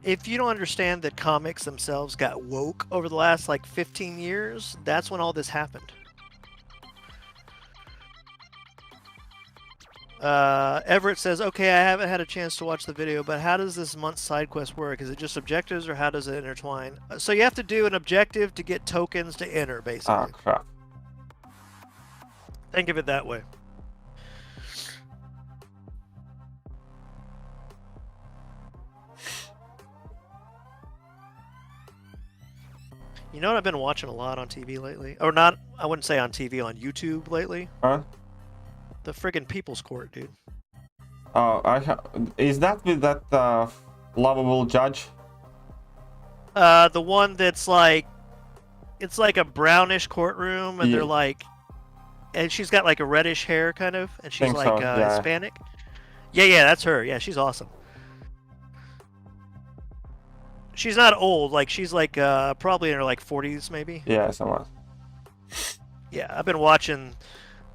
If you don't understand that comics themselves got woke over the last, like, 15 years, that's when all this happened. Everett says, okay, I haven't had a chance to watch the video, but how does this month's side quest work? Is it just objectives, or how does it intertwine? So you have to do an objective to get tokens to enter, basically.
Ah, crap.
Think of it that way. You know what I've been watching a lot on TV lately? Or not, I wouldn't say on TV, on YouTube lately.
Huh?
The friggin' People's Court, dude.
Is that with that lovable judge?
The one that's like, it's like a brownish courtroom, and
Yeah.
they're like, and she's got like a reddish hair kind of, and she's
Think
like
so, yeah.
Hispanic. Yeah, that's her. Yeah, she's awesome. She's not old, like she's like probably in her like 40s maybe.
Yeah, somewhat.
Yeah, I've been watching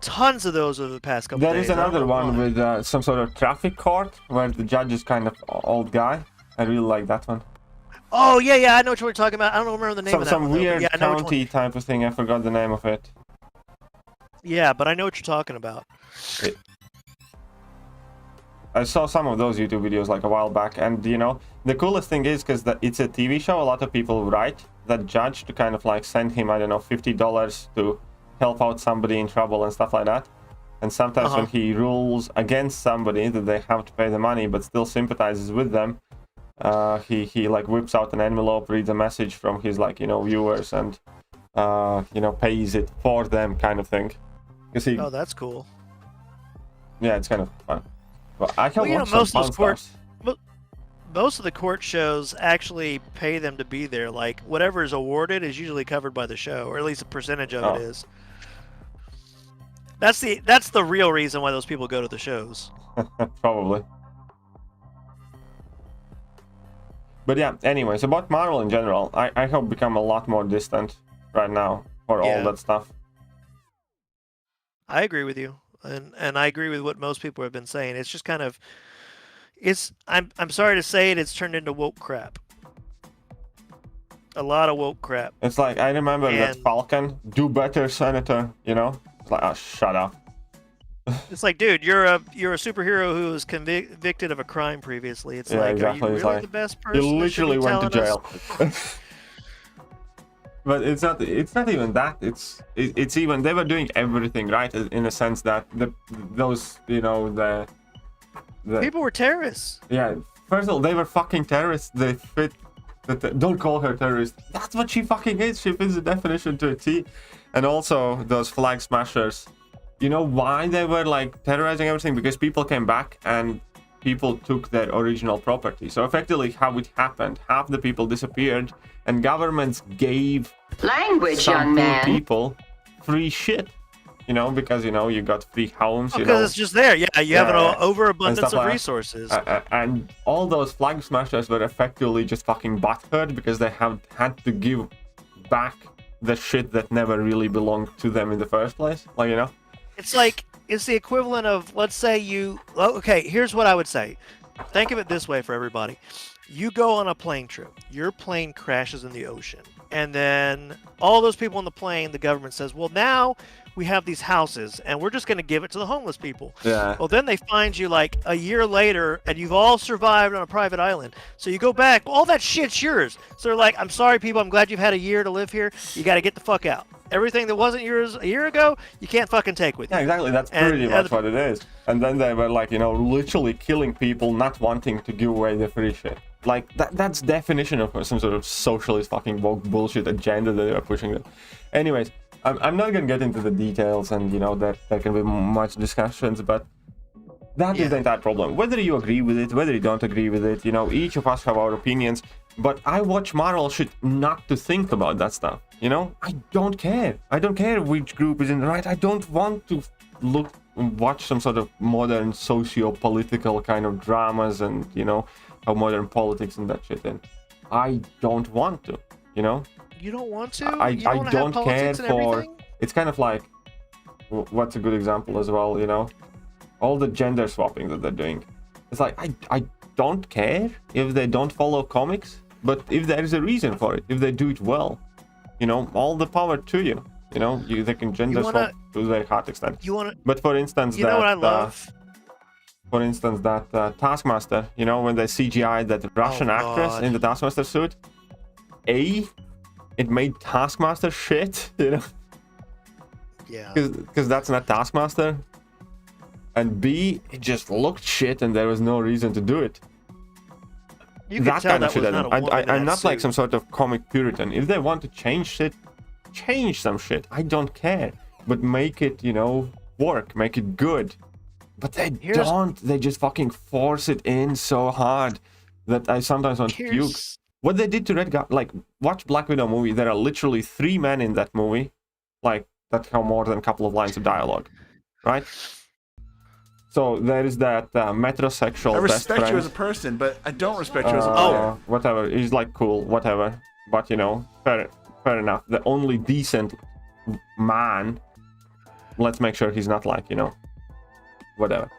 tons of those over the past couple
There
days.
is another one with some sort of traffic court where the judge is kind of old guy. I really like that one.
Oh yeah, I know what you're talking about. I don't remember the name of that
Some
one, though,
weird
but yeah, I know which one.
county type of thing. I forgot the name of it.
Yeah, but I know what you're talking about.
I saw some of those YouTube videos like a while back, and you know, the coolest thing is because it's a TV show, a lot of people write that judge to kind of like send him, I don't know, $50 to help out somebody in trouble and stuff like that. And sometimes when he rules against somebody that they have to pay the money but still sympathizes with them, he like whips out an envelope, reads a message from his like, you know, viewers, and you know, pays it for them kind of thing.
Oh, that's cool.
Yeah, it's kind of fun. Well, I can watch
most
some
of those
fun stuff.
most of the court shows actually pay them to be there. Like whatever is awarded is usually covered by the show, or at least a percentage of it is. That's the real reason why those people go to the shows.
Probably. But yeah, anyways, about Marvel in general, I have become a lot more distant right now for all that stuff.
I agree with you, and I agree with what most people have been saying. It's just kind of, I'm sorry to say it, it's turned into woke crap. A lot of woke crap.
It's like, I remember that Falcon, do better, Senator, you know? It's like, oh, shut up.
It's like, dude, you're a superhero who was convicted of a crime previously. It's like,
exactly.
are you really
like,
the best person?
You literally went to jail. But it's not even that. It's even, they were doing everything right, in a sense that those, you know, the
people were terrorists.
Yeah, first of all, they were fucking terrorists. They fit. Don't call her terrorist. That's what she fucking is. She fits the definition to a T. And also those flag smashers. You know why they were like terrorizing everything? Because people came back and people took their original property. So effectively, how it happened, half the people disappeared, and governments gave some poor people free shit. You know, because, you know, you got free homes.
Because it's just there. Yeah, you have an overabundance of resources.
And all those flag smashers were effectively just fucking butthurt because they had to give back the shit that never really belonged to them in the first place. Like, you know?
It's like, it's the equivalent of, let's say you... Okay, here's what I would say. Think of it this way for everybody. You go on a plane trip. Your plane crashes in the ocean. And then all those people on the plane, the government says, well, now we have these houses and we're just going to give it to the homeless people.
Yeah.
Well, then they find you like a year later and you've all survived on a private island. So you go back, all that shit's yours. So they're like, I'm sorry, people, I'm glad you've had a year to live here. You got to get the fuck out. Everything that wasn't yours a year ago, you can't fucking take with you.
Yeah, exactly. That's pretty much what it is. And then they were like, you know, literally killing people, not wanting to give away the free shit. Like, that's definition of some sort of socialist fucking woke bullshit agenda that they were pushing them. Anyways, I'm not going to get into the details, and, you know, there can be much discussions, but that is the entire problem. Whether you agree with it, whether you don't agree with it, you know, each of us have our opinions, but I watch Marvel shit not to think about that stuff, you know? I don't care. I don't care which group is in the right. I don't want to watch some sort of modern socio-political kind of dramas and, you know, how modern politics and that shit in. I don't want to, you know?
You don't want to?
I don't care for... It's kind of like... What's a good example as well, you know? All the gender swapping that they're doing. It's like, I don't care if they don't follow comics, but if there is a reason for it, if they do it well, you know, all the power to you. You know, they can gender swap to a very hard extent. But for instance,
you know what I love?
For instance, that Taskmaster, you know, when they CGI'd that Russian actress in the Taskmaster suit, it made Taskmaster shit, you know?
Yeah.
Because that's not Taskmaster. And B, it just looked shit and there was no reason to do it.
You can tell that was not a woman in
I'm not
suit.
like some sort of comic puritan. If they want to change shit, change some shit. I don't care. But make it, you know, work. Make it good. But they don't. They just fucking force it in so hard that I sometimes want to puke. What they did to Red Guardian, like, watch Black Widow movie. There are literally 3 men in that movie, like, that have more than a couple of lines of dialogue, right? So there is that metrosexual.
I respect you as a person, but I don't respect you as a player.
Oh, whatever. He's like cool, whatever. But you know, fair enough. The only decent man. Let's make sure he's not like, you know, whatever.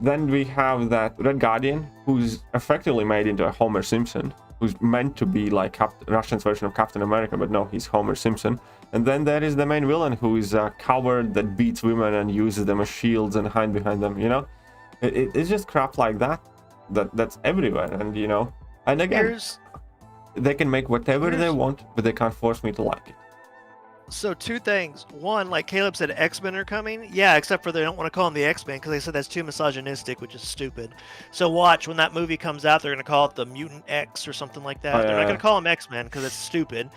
Then we have that Red Guardian, who's effectively made into a Homer Simpson, who's meant to be like Russian's version of Captain America, but no, he's Homer Simpson. And then there is the main villain, who is a coward that beats women and uses them as shields and hide behind them, you know? It's just crap like that's everywhere, and you know? And again, they can make whatever they want, but they can't force me to like it.
So 2 things. One, like Caleb said, X-Men are coming. Yeah, except for they don't want to call them the X-Men because they said that's too misogynistic, which is stupid. So watch, when that movie comes out, they're going to call it the Mutant X or something like that. They're not going to call them X-Men because it's stupid,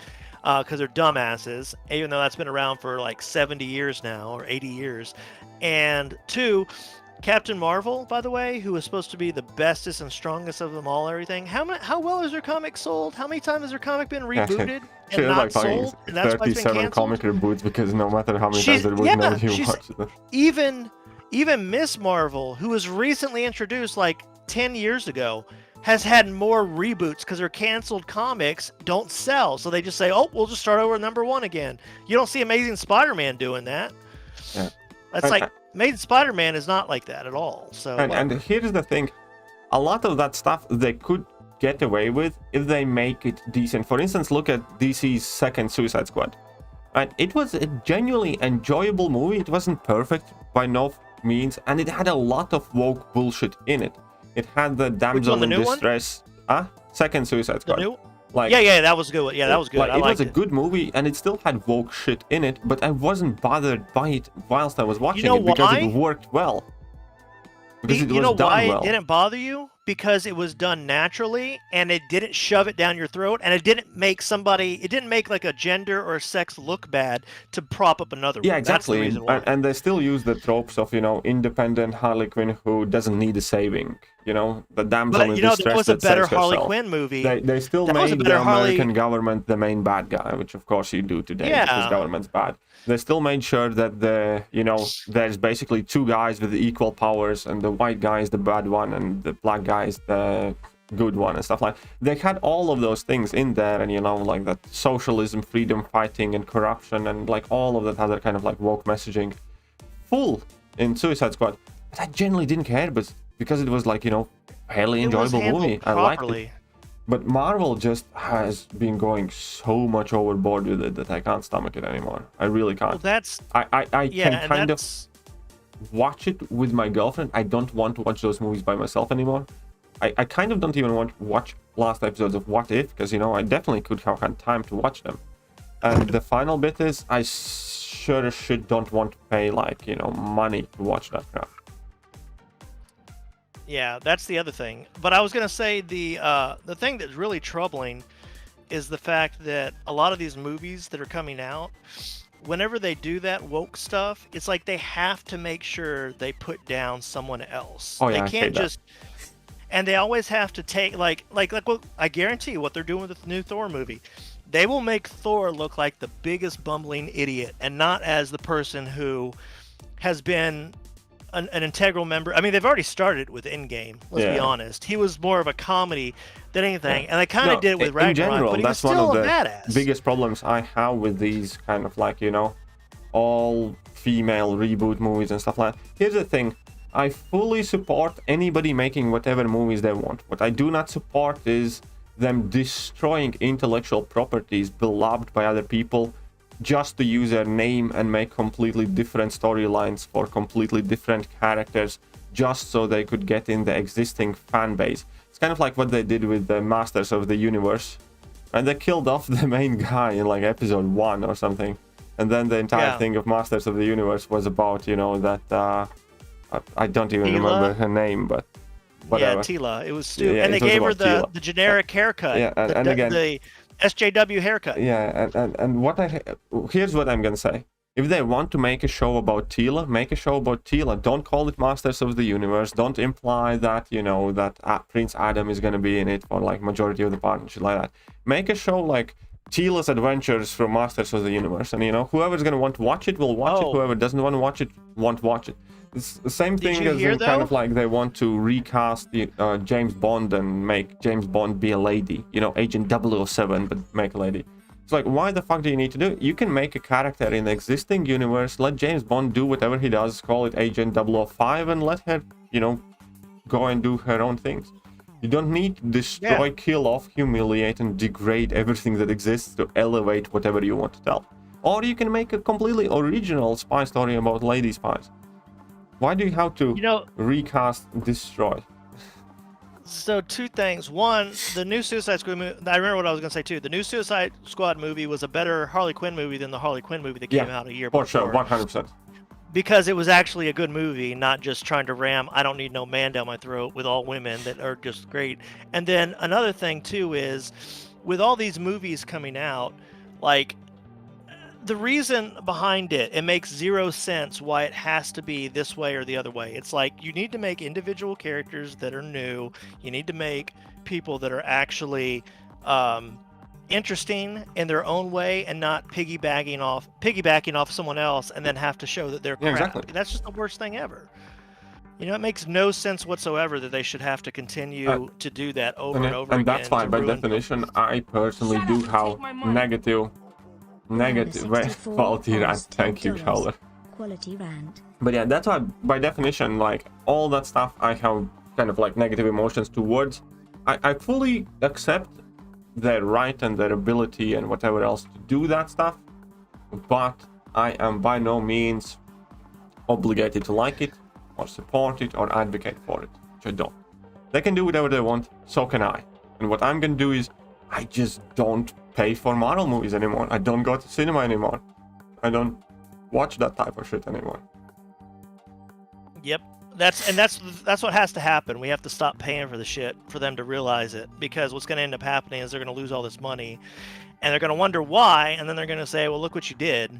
because they're dumbasses, even though that's been around for like 70 years now, or 80 years. And 2, Captain Marvel, by the way, who is supposed to be the bestest and strongest of them all, everything. How well is their comic sold? How many times has their comic been rebooted and not
like
sold? And that's why it's been
37 comic reboots, because no matter how many times it would never you watch it.
Even Miss Marvel, who was recently introduced like 10 years ago, has had more reboots because their canceled comics don't sell. So they just say, oh, we'll just start over at #1 again. You don't see Amazing Spider-Man doing that.
Yeah.
That's like... Amazing Spider-Man is not like that at all. So
and here's the thing, a lot of that stuff they could get away with if they make it decent. For instance, look at DC's second Suicide Squad. Right, it was a genuinely enjoyable movie. It wasn't perfect by no means, and it had a lot of woke bullshit in it. It had the damsel in distress. Second Suicide Squad. Like,
yeah, that was a good one. Yeah, that was good.
Like, it was a good movie, and it still had woke shit in it, but I wasn't bothered by it whilst I was watching it because it worked well. Because it was done well.
It didn't bother you? Because it was done naturally, and it didn't shove it down your throat, and it didn't make like a gender or a sex look bad to prop up another one.
Yeah, exactly.
That's the reason why.
And they still use the tropes of, you know, independent Harley Quinn who doesn't need a saving. You know, the damsel in distress
that was a better Harley
herself.
Quinn movie.
They still made the American government the main bad guy, which of course you do today because government's bad. They still made sure that there's basically 2 guys with equal powers, and the white guy is the bad one and the black guy is the good one and stuff like that. They had all of those things in there, and you know, like that socialism, freedom fighting, and corruption, and like all of that other kind of like woke messaging full in Suicide Squad. But I generally didn't care, but because it was like, you know, a fairly enjoyable movie. I liked it. But Marvel just has been going so much overboard with it that I can't stomach it anymore. I really can't.
Well,
I can kind of watch it with my girlfriend. I don't want to watch those movies by myself anymore. I kind of don't even want to watch last episodes of What If, because, you know, I definitely could have had time to watch them. And the final bit is, I sure as shit don't want to pay, like, you know, money to watch that crap.
Yeah, that's the other thing. But I was going to say the thing that's really troubling is the fact that a lot of these movies that are coming out, whenever they do that woke stuff, it's like they have to make sure they put down someone else.
Oh, yeah,
they can't just... And they always have to take, like what I guarantee what they're doing with the new Thor movie. They will make Thor look like the biggest bumbling idiot and not as the person who has been an integral member. I mean, they've already started with Endgame, let's be honest. He was more of a comedy than anything, and they kind of did it with Ragnarok,
in general,
but he was
that's one
still
of
a
the
badass.
biggest problems I have with these kind of like, you know, all female reboot movies and stuff like that. Here's the thing. I fully support anybody making whatever movies they want. What I do not support is them destroying intellectual properties beloved by other people just to use their name and make completely different storylines for completely different characters just so they could get in the existing fan base. It's kind of like what they did with the Masters of the Universe. And they killed off the main guy in like episode 1 or something. And then the entire thing of Masters of the Universe was about, you know, that... I don't even remember her name, but whatever.
Yeah, Tila. It was stupid. Yeah, and they gave her the generic haircut.
Yeah, and again...
The SJW haircut.
Yeah, and what here's what I'm going to say. If they want to make a show about Tila, make a show about Tila. Don't call it Masters of the Universe. Don't imply that, you know, that Prince Adam is going to be in it for like majority of the part and shit like that. Make a show like Tila's adventures from Masters of the Universe, and you know, whoever's going to want to watch it will watch it. Whoever doesn't want to watch it won't watch it. It's the same thing as in kind of like they want to recast the James Bond and make James Bond be a lady. You know, Agent 007, but make a lady. It's like, why the fuck do you need to do it? You can make a character in the existing universe, let James Bond do whatever he does, call it Agent 005, and let her, you know, go and do her own things. You don't need to destroy, kill off, humiliate, and degrade everything that exists to elevate whatever you want to tell. Or you can make a completely original spy story about lady spies. Why do you have to, recast and destroy?
So two things. One, the new Suicide Squad movie, I remember what I was going to say too. The new Suicide Squad movie was a better Harley Quinn movie than the Harley Quinn movie that came out a year before.
For sure, 100%.
Because it was actually a good movie, not just trying to ram, I don't need no man down my throat with all women that are just great. And then another thing too is, with all these movies coming out, like, the reason behind it, it makes zero sense why it has to be this way or the other way. It's like, you need to make individual characters that are new. You need to make people that are actually interesting in their own way and not piggybacking off someone else and then have to show that they're crap.
Exactly.
That's just the worst thing ever. You know, it makes no sense whatsoever that they should have to continue to do that over and over again.
And that's why, by definition, I personally do have negative quality rant. Thank you, Chels.
Quality rant.
But yeah, that's why by definition, like, all that stuff I have kind of like negative emotions towards. I fully accept their right and their ability and whatever else to do that stuff, but I am by no means obligated to like it or support it or advocate for it, which I don't. They can do whatever they want, so can I. And what I'm gonna do is, I just don't pay for Marvel movies anymore. I don't go to cinema anymore. I don't watch that type of shit anymore.
Yep. That's what has to happen. We have to stop paying for the shit for them to realize it, because what's going to end up happening is they're going to lose all this money and they're going to wonder why, and then they're going to say, well, look what you did.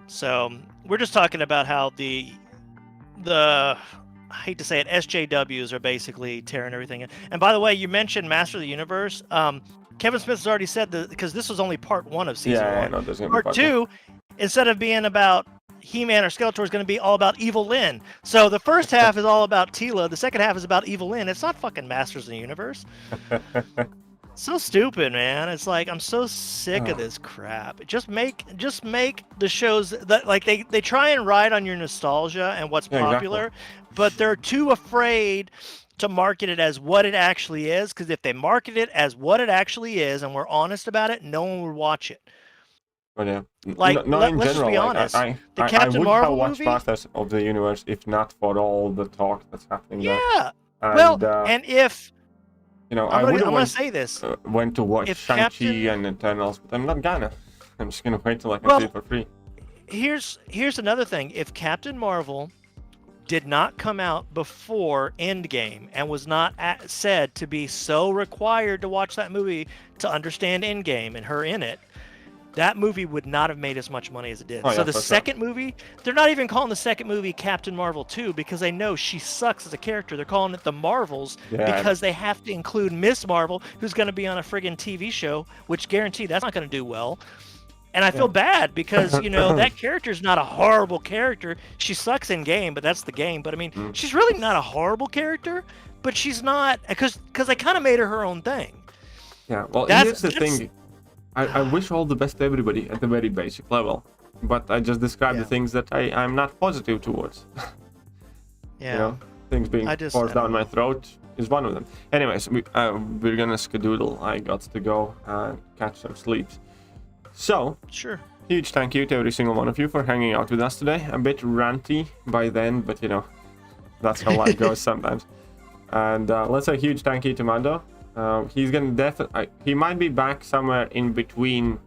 So we're just talking about how the I hate to say it, SJWs are basically tearing everything in. And by the way, you mentioned Master of the Universe. Kevin Smith has already said that, because this was only part 1 of season 1.
I know there's gonna be
part 2, instead of being about He-Man or Skeletor, is going to be all about Evil Lyn. So the first half is all about Tila. The second half is about Evil Lyn. It's not fucking Masters of the Universe. So stupid, man. It's like, I'm so sick of this crap. Just make the shows that, like, they try and ride on your nostalgia and what's popular, but they're too afraid to market it as what it actually is, because if they market it as what it actually is and we're honest about it, no one would watch it.
But yeah,
like,
in
let's
general,
be honest.
I
Captain
would
Marvel
have watched
movie?
Masters of the Universe if not for all the talk that's happening there.
Yeah.
And,
and if
you know,
I'm
I would
gonna
have
say this.
Went to watch
If
Shang-Chi and Eternals, but I'm not gonna. I'm just gonna wait till I can see it for free.
Here's another thing. If Captain Marvel did not come out before Endgame and was not said to be so required to watch that movie to understand Endgame and her in it, that movie would not have made as much money as it did. So the second movie, they're not even calling the second movie Captain Marvel 2, because they know she sucks as a character. They're calling it The Marvels because they have to include Miss Marvel, who's going to be on a friggin' TV show, which guaranteed that's not going to do well. And I feel bad because, you know, that character's not a horrible character. She sucks in game, but that's the game. But I mean, she's really not a horrible character, but she's not, because they kind of made her own thing.
Yeah, well, here's the thing. I wish all the best to everybody at the very basic level, but I just described the things that I'm not positive towards.
Yeah.
You know, things being forced down my throat is one of them. Anyways, we're gonna skedoodle. I got to go and catch some sleep. So, huge thank you to every single one of you for hanging out with us today. A bit ranty by then, but you know, that's how life goes sometimes. And let's say a huge thank you to Mando. He's gonna he might be back somewhere in between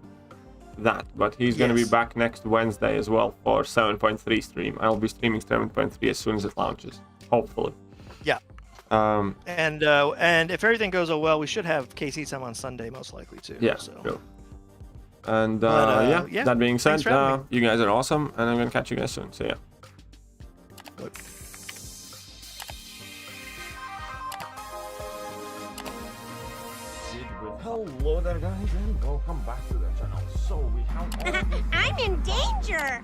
that, but he's gonna be back next Wednesday as well for 7.3 stream. I'll be streaming 7.3 as soon as it launches, hopefully.
Yeah. And if everything goes well, we should have KC some on Sunday most likely too.
Yeah.
So.
Cool. And
yeah,
that being said,
thanks for having me.
you guys are awesome, and I'm gonna catch you guys soon. See ya. Hello there, guys, and welcome back to the channel. So we have
I'm in danger!